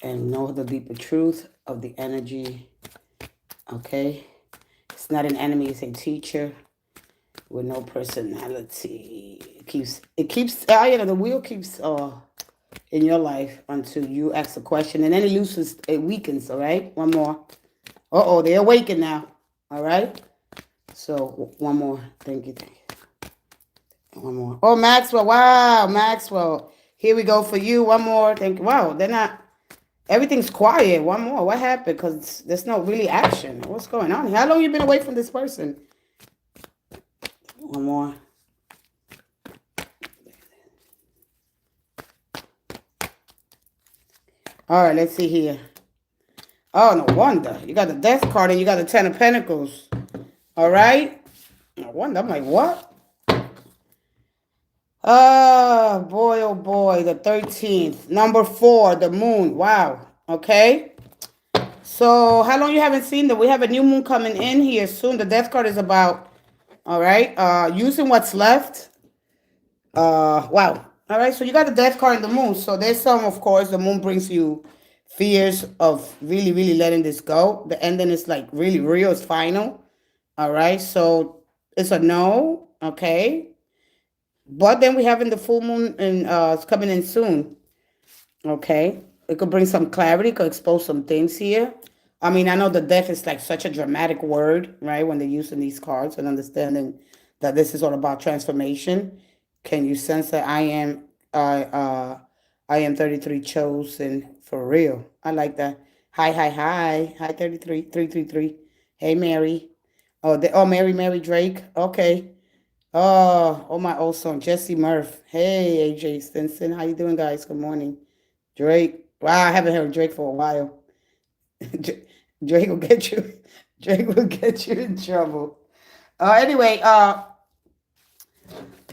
and know the deeper truth of the energy. Okay? It's not an enemy, it's a teacher with no personality. The wheel keeps in your life until you ask a question, and then it weakens, all right? One more. They're awakened now, all right? So one more. Thank you. One more. Oh, Maxwell. Wow, Maxwell. Here we go for you. One more. Thank you. Wow, they're not. Everything's quiet. One more. What happened? Because there's no really action. What's going on? How long you been away from this person? One more. All right, let's see here. Oh, no wonder. You got the Death card and you got the Ten of Pentacles. All right? No wonder. I'm like, what? Oh, boy. The 13th. Number 4, the moon. Wow. Okay. So, how long you haven't seen that? We have a new moon coming in here soon. The Death card is about, all right, using what's left. Wow. All right, so you got the Death card and the moon. So there's some, of course, the moon brings you fears of really, really letting this go. The ending is like really real. It's final. All right, so it's a no. Okay. But then we have in the full moon and it's coming in soon. Okay. It could bring some clarity, could expose some things here. I mean, I know the death is like such a dramatic word, right? When they're using these cards and understanding that this is all about transformation. Can you sense that I am 33 chosen for real? I like that. Hi. Hi 33, 333. Hey Mary. Mary Drake. Okay. Oh my old song, Jesse Murph. Hey AJ Stinson. How you doing, guys? Good morning. Drake. Wow, I haven't heard Drake for a while. Drake will get you. Drake will get you in trouble. Anyway,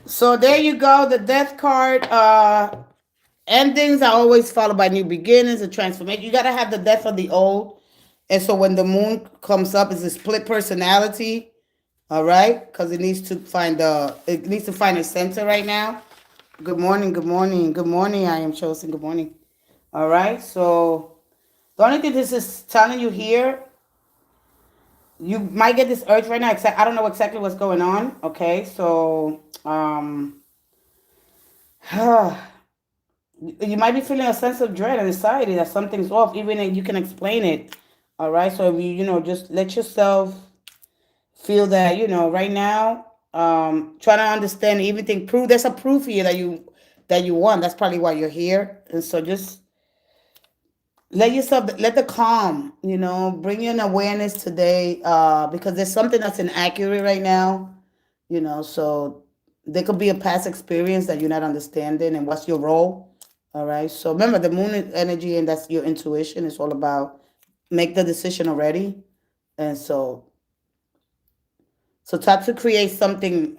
so there you go. The Death card. Endings are always followed by new beginnings, a transformation. You gotta have the death of the old. And so when the moon comes up, it's a split personality. All right, because it needs to find a center right now. Good morning. I am chosen. Good morning. All right, so the only thing this is telling you here, you might get this urge right now. I don't know exactly what's going on. Okay, so you might be feeling a sense of dread and anxiety that something's off, even if you can explain it. All right, so if you just let yourself feel that, right now, trying to understand everything. There's a proof here that you want. That's probably why you're here. And so just let the calm, bring in awareness today, because there's something that's inaccurate right now, so there could be a past experience that you're not understanding, and what's your role. All right, so remember the moon energy, and that's your intuition. It's all about make the decision already. And so try to create something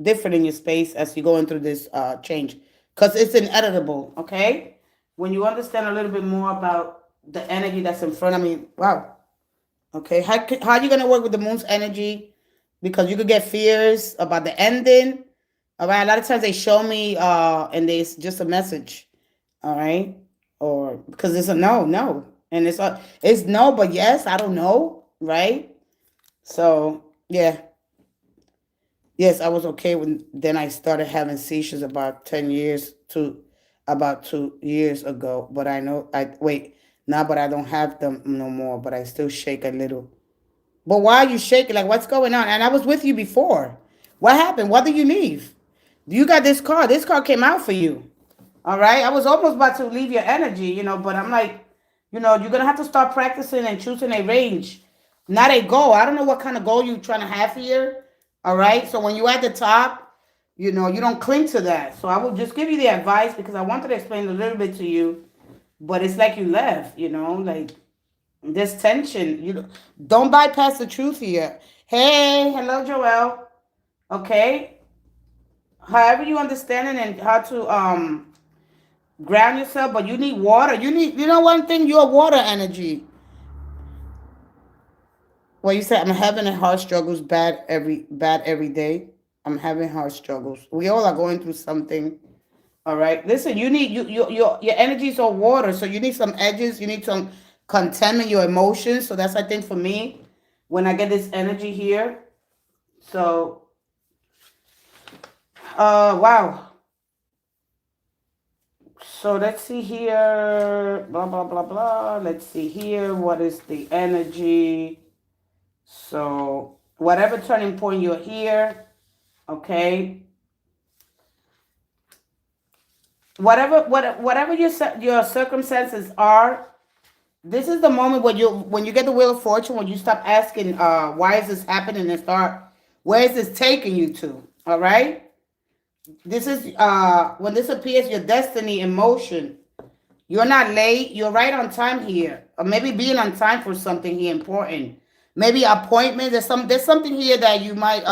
different in your space as you're going through this change, because it's inevitable. Okay, when you understand a little bit more about the energy that's in front of me. Wow. Okay, how are you gonna work with the moon's energy? Because you could get fears about the ending. All right, a lot of times they show me and it's just a message. All right, or because it's a no, and it's no, but yes, I don't know, right? So yeah. Yes, I was okay when then I started having seizures about 2 years ago. But I know I wait now, but I don't have them no more. But I still shake a little. But why are you shaking? Like what's going on? And I was with you before. What happened? Why did you leave? You got this car. This car came out for you. All right. I was almost about to leave your energy, but I'm like, you're gonna have to start practicing and choosing a range, not a goal. I don't know what kind of goal you're trying to have here. All right. So when you're at the top, you don't cling to that. So I will just give you the advice because I wanted to explain a little bit to you, but it's like you left, like this tension. You don't bypass the truth here. Hey, hello, Joelle. Okay. However you understand it and how to ground yourself, but you need water. One thing, you're water energy. Well, you said I'm having a heart struggles bad every day. I'm having heart struggles. We all are going through something. All right. Listen, you need your energies are water, so you need some edges. You need some contentment, your emotions. So that's I think for me when I get this energy here. So, wow. So let's see here. Blah blah blah blah. Let's see here. What is the energy? So whatever turning point you're here, okay. Whatever your circumstances are, this is the moment when you get the wheel of fortune, when you stop asking why is this happening and start where is this taking you to. All right. This is when this appears your destiny in motion. You're not late. You're right on time here. Or maybe being on time for something here important. Maybe appointment. There's something here that you might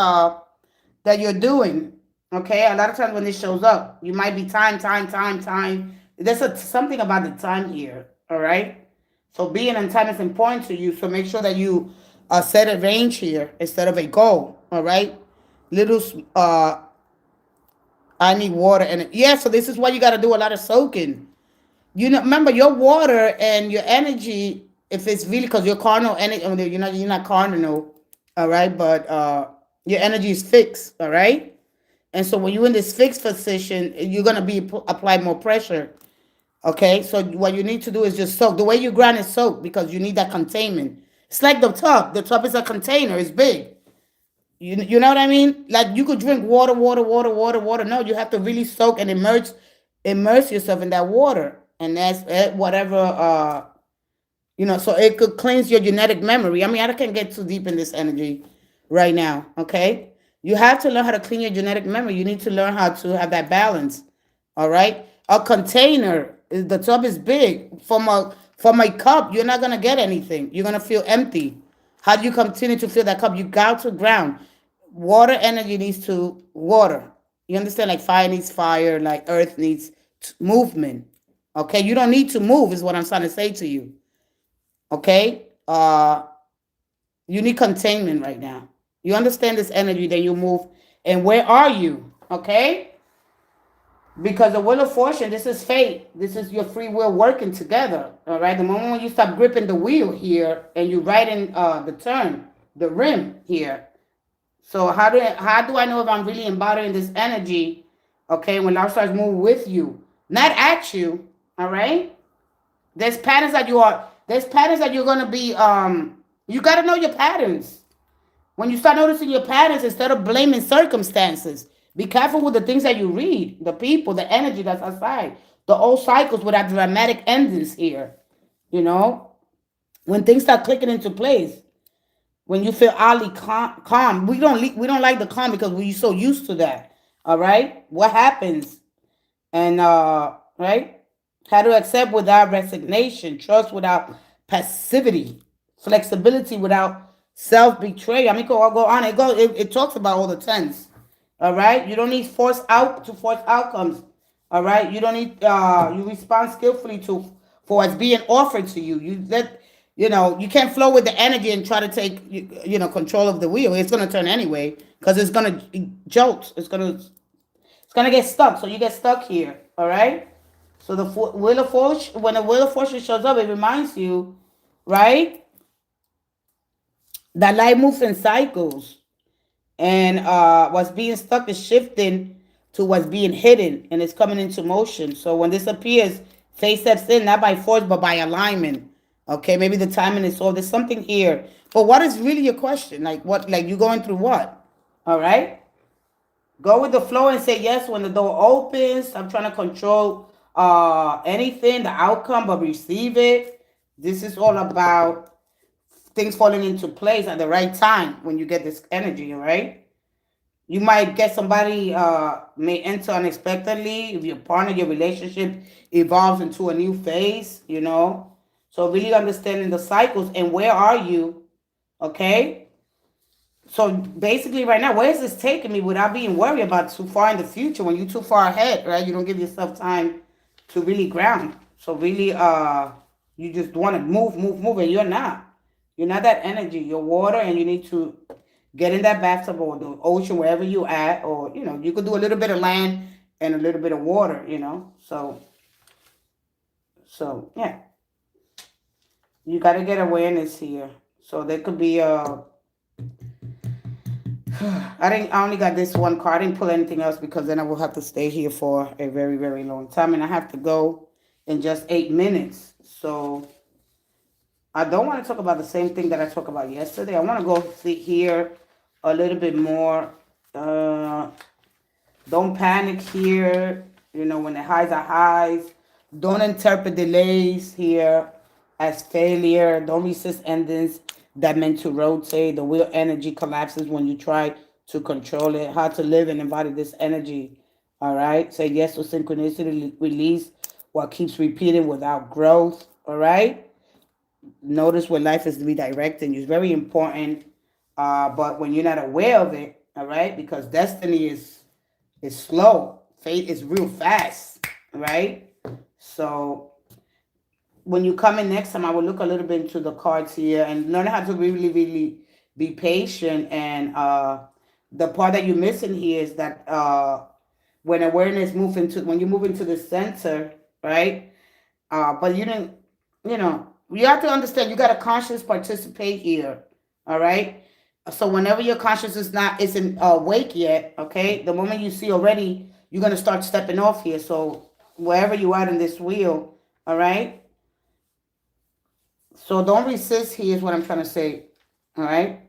that you're doing. Okay. A lot of times when this shows up, you might be time. There's something about the time here. All right. So being on time is important to you. So make sure that you set a range here instead of a goal. All right. Little I need water and yeah. So this is why you got to do a lot of soaking. Remember your water and your energy. If it's really because you're carnal energy, you're not carnal, all right. But your energy is fixed, all right. And so when you're in this fixed position, you're gonna be apply more pressure. Okay, so what you need to do is just soak. The way you grind is soak because you need that containment. It's like the tub. The tub is a container. It's big. You know what I mean? Like you could drink water, water, water, water, water. No, you have to really soak and immerse yourself in that water, and that's whatever so it could cleanse your genetic memory. I mean, I can't get too deep in this energy right now. Okay, you have to learn how to clean your genetic memory. You need to learn how to have that balance. All right, a container. The tub is big. From a cup, you're not gonna get anything. You're gonna feel empty. How do you continue to fill that cup? You got to ground. Water energy needs to water. You understand? Like fire needs fire, like earth needs movement. Okay, you don't need to move, is what I'm trying to say to you. Okay, you need containment right now. You understand this energy, then you move. And where are you? Okay, because the wheel of fortune, this is fate. This is your free will working together. All right, the moment when you stop gripping the wheel here and you right in the turn, the rim here. So how do I know if I'm really embodying this energy? Okay, when life starts moving with you, not at you. All right. There's patterns that you're gonna be. You gotta know your patterns. When you start noticing your patterns, instead of blaming circumstances, be careful with the things that you read, the people, the energy that's outside, the old cycles without dramatic endings here. When things start clicking into place. When you feel oddly calm, we don't like the calm because we're so used to that. All right, what happens? And right, how to accept without resignation, trust without passivity, flexibility without self betrayal. I mean, go on. It talks about all the tens. All right, you don't need force outcomes. All right, you don't need you respond skillfully to for what's being offered to you. You can't flow with the energy and try to take control of the wheel. It's gonna turn anyway because it's gonna jolt. It's gonna get stuck. So you get stuck here. All right. So the wheel of fortune, when the wheel of fortune shows up, it reminds you, right, that life moves in cycles. And what's being stuck is shifting to what's being hidden, and it's coming into motion. So when this appears, faith steps in, not by force but by alignment. Okay, maybe the timing is off. There's something here. But what is really your question? Like what? Like you going through what? All right. Go with the flow and say yes when the door opens. I'm trying to control anything, the outcome, but receive it. This is all about things falling into place at the right time when you get this energy, all right? You might get somebody may enter unexpectedly if your partner, your relationship evolves into a new phase, you know. So really understanding the cycles and where are you, okay? So basically right now, where is this taking me without being worried about too far in the future? When you're too far ahead, right? You don't give yourself time to really ground. So really you just want to move, and you're not. You're not that energy. You're water, and you need to get in that bathtub or the ocean, wherever you at, or you know, you could do a little bit of land and a little bit of water, you know. So yeah, you got to get awareness here. So there could be I only got this one card. I didn't pull anything else because then I will have to stay here for a very, very long time, and I have to go in just 8 minutes. So I don't want to talk about the same thing that I talked about yesterday. I want to go see here a little bit more. Don't panic here. You know, when the highs are highs. Don't interpret delays here as failure. Don't resist endings that meant to rotate. The wheel energy collapses when you try to control it. How to live and embody this energy. All right. Say yes to synchronicity. Release what keeps repeating without growth. All right. Notice where life is redirecting you. It's very important. But when you're not aware of it, all right, because destiny is slow. Fate is real fast. All right. So when you come in next time, I will look a little bit into the cards here and learn how to really, really be patient. And the part that you're missing here is that when awareness when you move into the center, right? But you didn't, you know, you have to understand you got to conscious participate here, all right? So whenever your conscious isn't awake yet, okay, the moment you see already, you're gonna start stepping off here. So wherever you are in this wheel, all right. So don't resist here is what I'm trying to say, all right.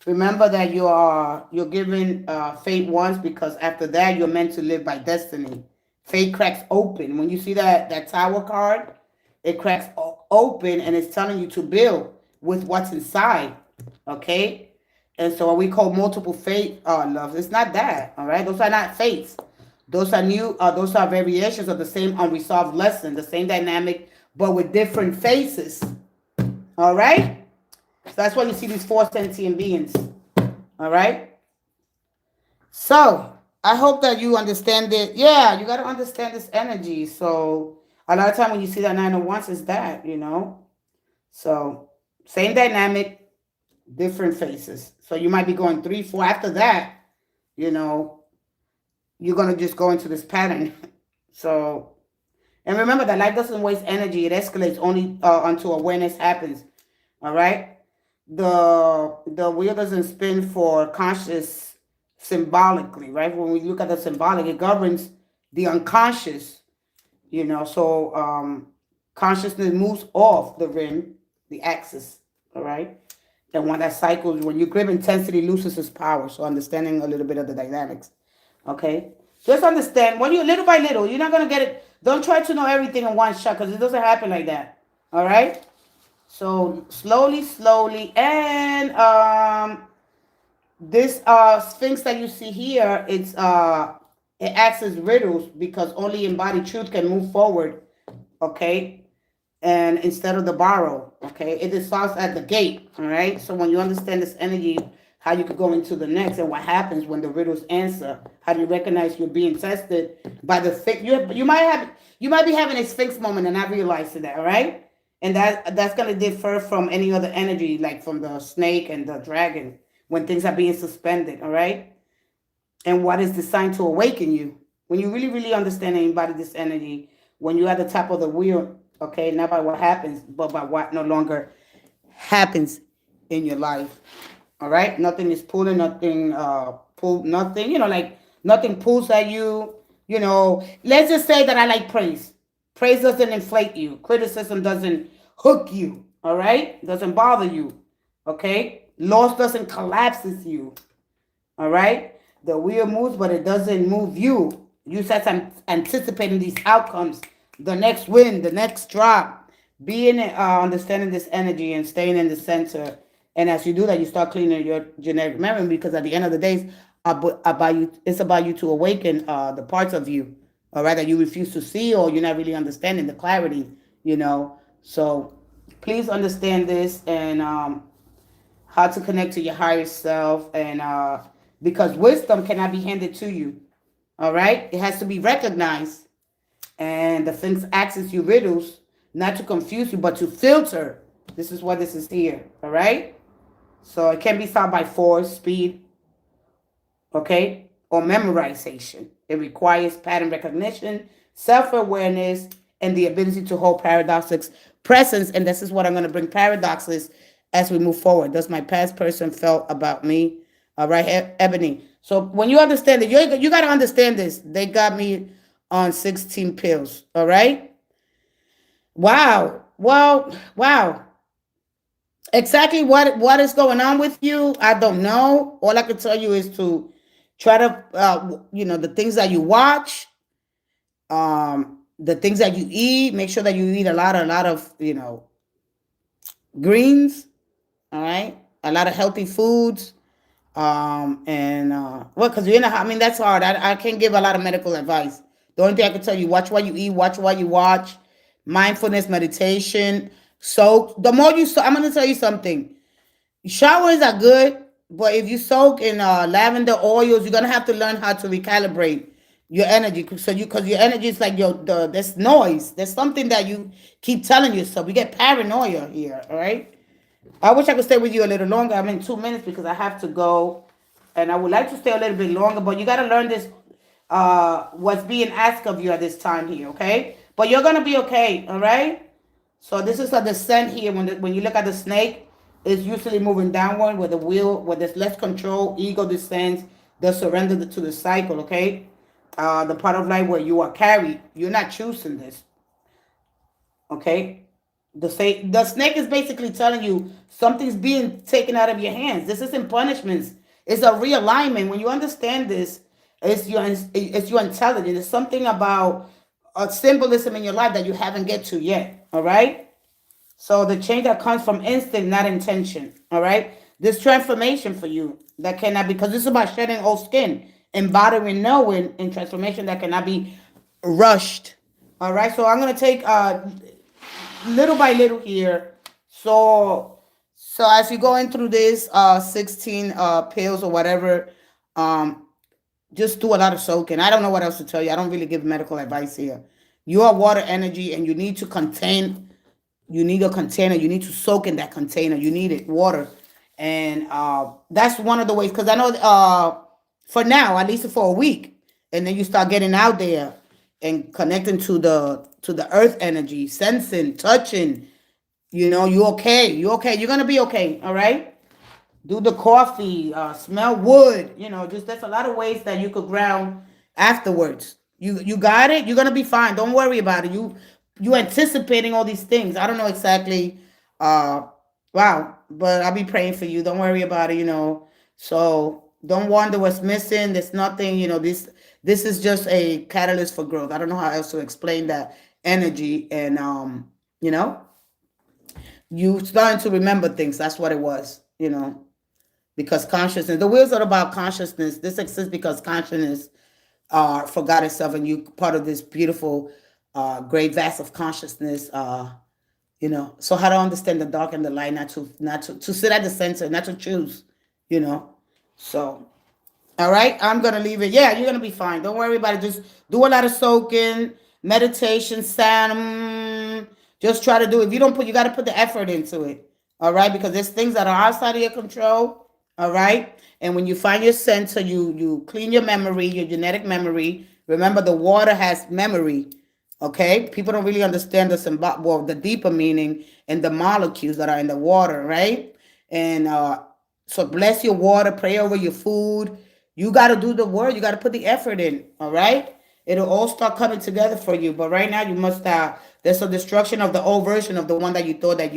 Remember that you're given fate once, because after that you're meant to live by destiny. Fate cracks open when you see that tower card. It cracks open and it's telling you to build with what's inside. Okay? And so what we call multiple fate loves, it's not that. All right? Those are not fates. Those are variations of the same unresolved lesson, the same dynamic, but with different faces. All right? So that's why you see these four sentient beings. All right? So I hope that you understand it. Yeah, you got to understand this energy. So a lot of time when you see that 9 of Wands, is that, you know. So same dynamic, different faces. So you might be going 3, 4. After that, you know, you're going to just go into this pattern. So, and remember that life doesn't waste energy. It escalates only until awareness happens. All right? The wheel doesn't spin for conscious symbolically, right? When we look at the symbolic, it governs the unconscious, you know. So consciousness moves off the rim, the axis, all right? And when that cycles, when you grip, intensity loses its power. So understanding a little bit of the dynamics, okay? Just understand, when you little by little, you're not going to get it. Don't try to know everything in one shot, because it doesn't happen like that, all right? So slowly, and this sphinx that you see here, it acts as riddles because only embodied truth can move forward, okay? And instead of the borrow, okay? It dissolves at the gate, all right? So when you understand this energy, how you could go into the next, and what happens when the riddles answer, how do you recognize you're being tested by the sphinx? You might be having a sphinx moment and not realizing that, all right? And that's going to differ from any other energy, like from the snake and the dragon, when things are being suspended, all right? And what is designed to awaken you. When you really, really understand and embody this energy, when you're at the top of the wheel, okay, not by what happens, but by what no longer happens in your life. All right, nothing is pulling, nothing nothing. Like nothing pulls at you. Let's just say that I like praise. Praise doesn't inflate you. Criticism doesn't hook you. All right, doesn't bother you. Okay, loss doesn't collapses you. All right, the wheel moves, but it doesn't move you. You start anticipating these outcomes, the next win, the next drop, being understanding this energy and staying in the center. And as you do that, you start cleaning your genetic memory, because at the end of the day, it's about you to awaken the parts of you, all right, that you refuse to see, or you're not really understanding the clarity. So please understand this, and how to connect to your higher self, and because wisdom cannot be handed to you. All right, it has to be recognized, and the things asks you riddles, not to confuse you, but to filter. This is what this is here. All right, so it can be solved by force, speed, okay, or memorization. It requires pattern recognition, self-awareness, and the ability to hold paradoxes presence. And this is what I'm going to bring paradoxes as we move forward. Does my past person felt about me? All right, Ebony. So when you understand it, you got to understand this. They got me on 16 pills. All right. Wow. Well, wow. Exactly what is going on with you, I don't know. All I can tell you is to try to, the things that you watch, the things that you eat. Make sure that you eat a lot of, greens. All right, a lot of healthy foods. And well, because that's hard. I can't give a lot of medical advice. The only thing I can tell you: watch what you eat, watch what you watch, mindfulness, meditation. So the more you, I'm going to tell you something. Showers are good, but if you soak in lavender oils, you're gonna have to learn how to recalibrate your energy. So because your energy is like there's noise. There's something that you keep telling yourself. You get paranoia here. All right. I wish I could stay with you a little longer. I'm in 2 minutes because I have to go, and I would like to stay a little bit longer. But you got to learn this. What's being asked of you at this time here. Okay. But you're gonna be okay. All right. So this is a descent here. When you look at the snake, it's usually moving downward with the wheel, where there's less control, ego descends, the surrender to the cycle, okay? The part of life where you are carried. You're not choosing this, okay? The snake is basically telling you something's being taken out of your hands. This isn't punishments. It's a realignment. When you understand this, it's your intelligence. It's something about a symbolism in your life that you haven't get to yet, all right? So the change that comes from instinct, not intention. All right. This transformation for you that cannot, because this is about shedding old skin, embodying knowing, and transformation that cannot be rushed. All right. So I'm gonna take little by little here. So as you're going through this 16 pills or whatever, um, just do a lot of soaking. I don't know what else to tell you. I don't really give medical advice here. You are water energy, and you need to contain. You need a container. You need to soak in that container. You need it, water. And that's one of the ways, because I know for now, at least for a week, and then you start getting out there and connecting to the earth energy, sensing, touching. You okay. You okay. You're gonna be okay. All right. Do the coffee. Smell wood. Just there's a lot of ways that you could ground afterwards. You got it. You're gonna be fine. Don't worry about it. You anticipating all these things. I don't know exactly. Wow, but I'll be praying for you. Don't worry about it. So don't wonder what's missing. There's nothing. This is just a catalyst for growth. I don't know how else to explain that energy. And you know, you starting to remember things. That's what it was. Because consciousness. The wheels are about consciousness. This exists because consciousness forgot itself, and you part of this beautiful great vast of consciousness. So how to understand the dark and the light, not to sit at the center, not to choose. you know so all right, I'm gonna leave it. Yeah, you're gonna be fine. Don't worry about it. Just do a lot of soaking, meditation, sound. Just try to do it. If you don't put, you got to put the effort into it. All right, because there's things that are outside of your control. All right, and when you find your center, you clean your memory, your genetic memory. Remember, the water has memory. Okay, people don't really understand the deeper meaning and the molecules that are in the water, right? And So bless your water, pray over your food. You got to do the work. You got to put the effort in. All right. It'll all start coming together for you. But right now, you must. There's a destruction of the old version of the one that you thought that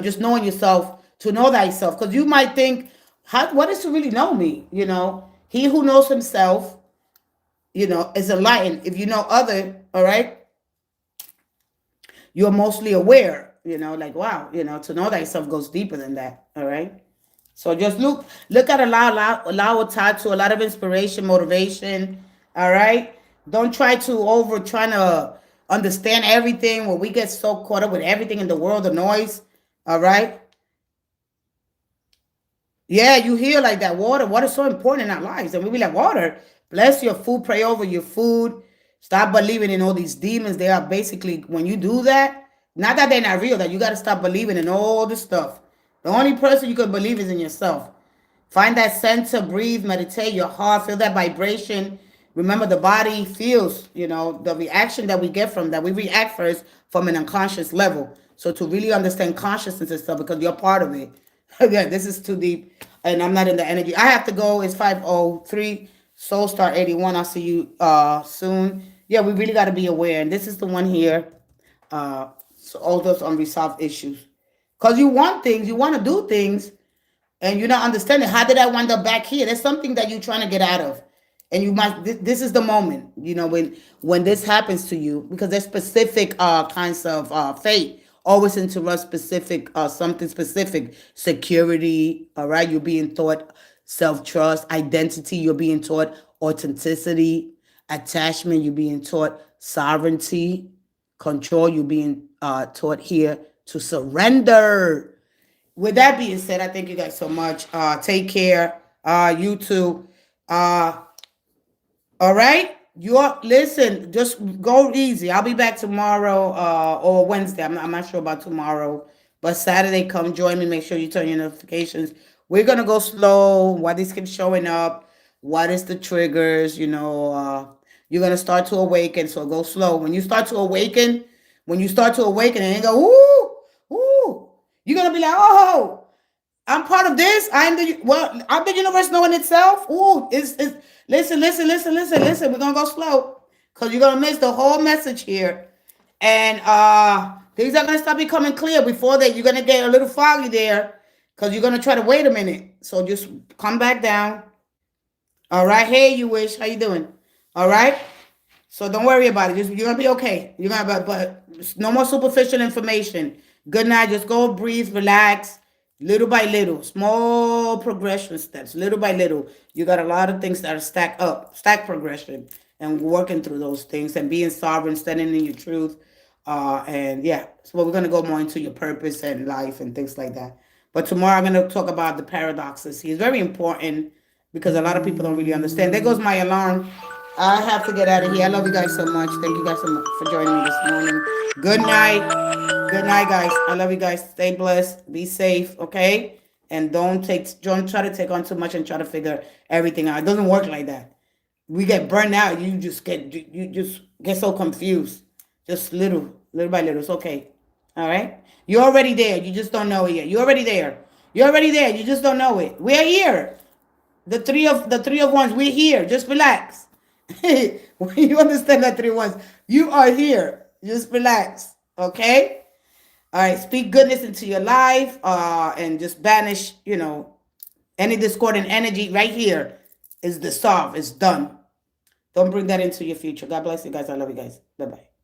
just knowing yourself to know thyself. Because you might think, what is to really know me? He who knows himself, is enlightened. If you know other, all right, you're mostly aware. Like wow, to know thyself goes deeper than that. All right. So just look at allow a time to a lot of inspiration, motivation. All right. Don't try to trying to understand everything when we get so caught up with everything in the world, the noise. All right. Yeah, you hear like that water. Water's so important in our lives. And we be like, water, bless your food, pray over your food. Stop believing in all these demons. They are basically, when you do that, not that they're not real, that you got to stop believing in all this stuff. The only person you can believe is in yourself. Find that center, breathe, meditate your heart, feel that vibration. Remember, the body feels, the reaction that we get from that. We react first from an unconscious level. So to really understand consciousness and stuff, because you're part of it. Again, this is too deep, and I'm not in the energy. I have to go. It's 5:03. Soul Star 81. I'll see you soon. Yeah, we really got to be aware. And this is the one here. So all those unresolved issues. Because you want things, you want to do things, and you're not understanding how did I wind up back here? There's something that you're trying to get out of. And you must, this is the moment, when this happens to you, because there's specific kinds of fate always interrupt specific, something specific, security, all right? You're being taught self-trust, identity, you're being taught authenticity, attachment, you're being taught sovereignty, control, you're being taught here to surrender. With that being said, I thank you guys so much. Take care. You too. All right. Listen, just go easy. I'll be back tomorrow or Wednesday. I'm not sure about tomorrow. But Saturday, come join me. Make sure you turn your notifications. We're going to go slow. Why this keeps showing up. What is the triggers? You're going to start to awaken. So go slow. When you start to awaken, and you go, ooh, ooh, you're going to be like, oh, I'm part of this. I'm the universe knowing itself. Ooh, listen. We're gonna go slow because you're gonna miss the whole message here, and things are gonna start becoming clear. Before that, you're gonna get a little foggy there because you're gonna try to wait a minute. So just come back down. All right. Hey, you wish. How you doing? All right. So don't worry about it. You're gonna be okay. You're gonna, but no more superficial information. Good night. Just go breathe, relax. Little by little, small progression steps, little by little. You got a lot of things that are stack progression, and working through those things and being sovereign, standing in your truth. And yeah, so we're going to go more into your purpose and life and things like that. But tomorrow I'm going to talk about the paradoxes. It's very important because a lot of people don't really understand. There goes my alarm. I have to get out of here. I love you guys so much. Thank you guys so much for joining me this morning. Good night. Good night, guys. I love you guys. Stay blessed. Be safe, okay? And don't try to take on too much and try to figure everything out. It doesn't work like that. We get burned out. You just get so confused. Just little by little. It's okay. All right? You're already there. You just don't know it yet. You're already there. You just don't know it. We're here. The three of ones, we're here. Just relax. You understand that 3 ones? You are here. Just relax. Okay? All right, speak goodness into your life, and just banish, any discordant energy. Right here is dissolved. It's done. Don't bring that into your future. God bless you guys. I love you guys. Bye-bye.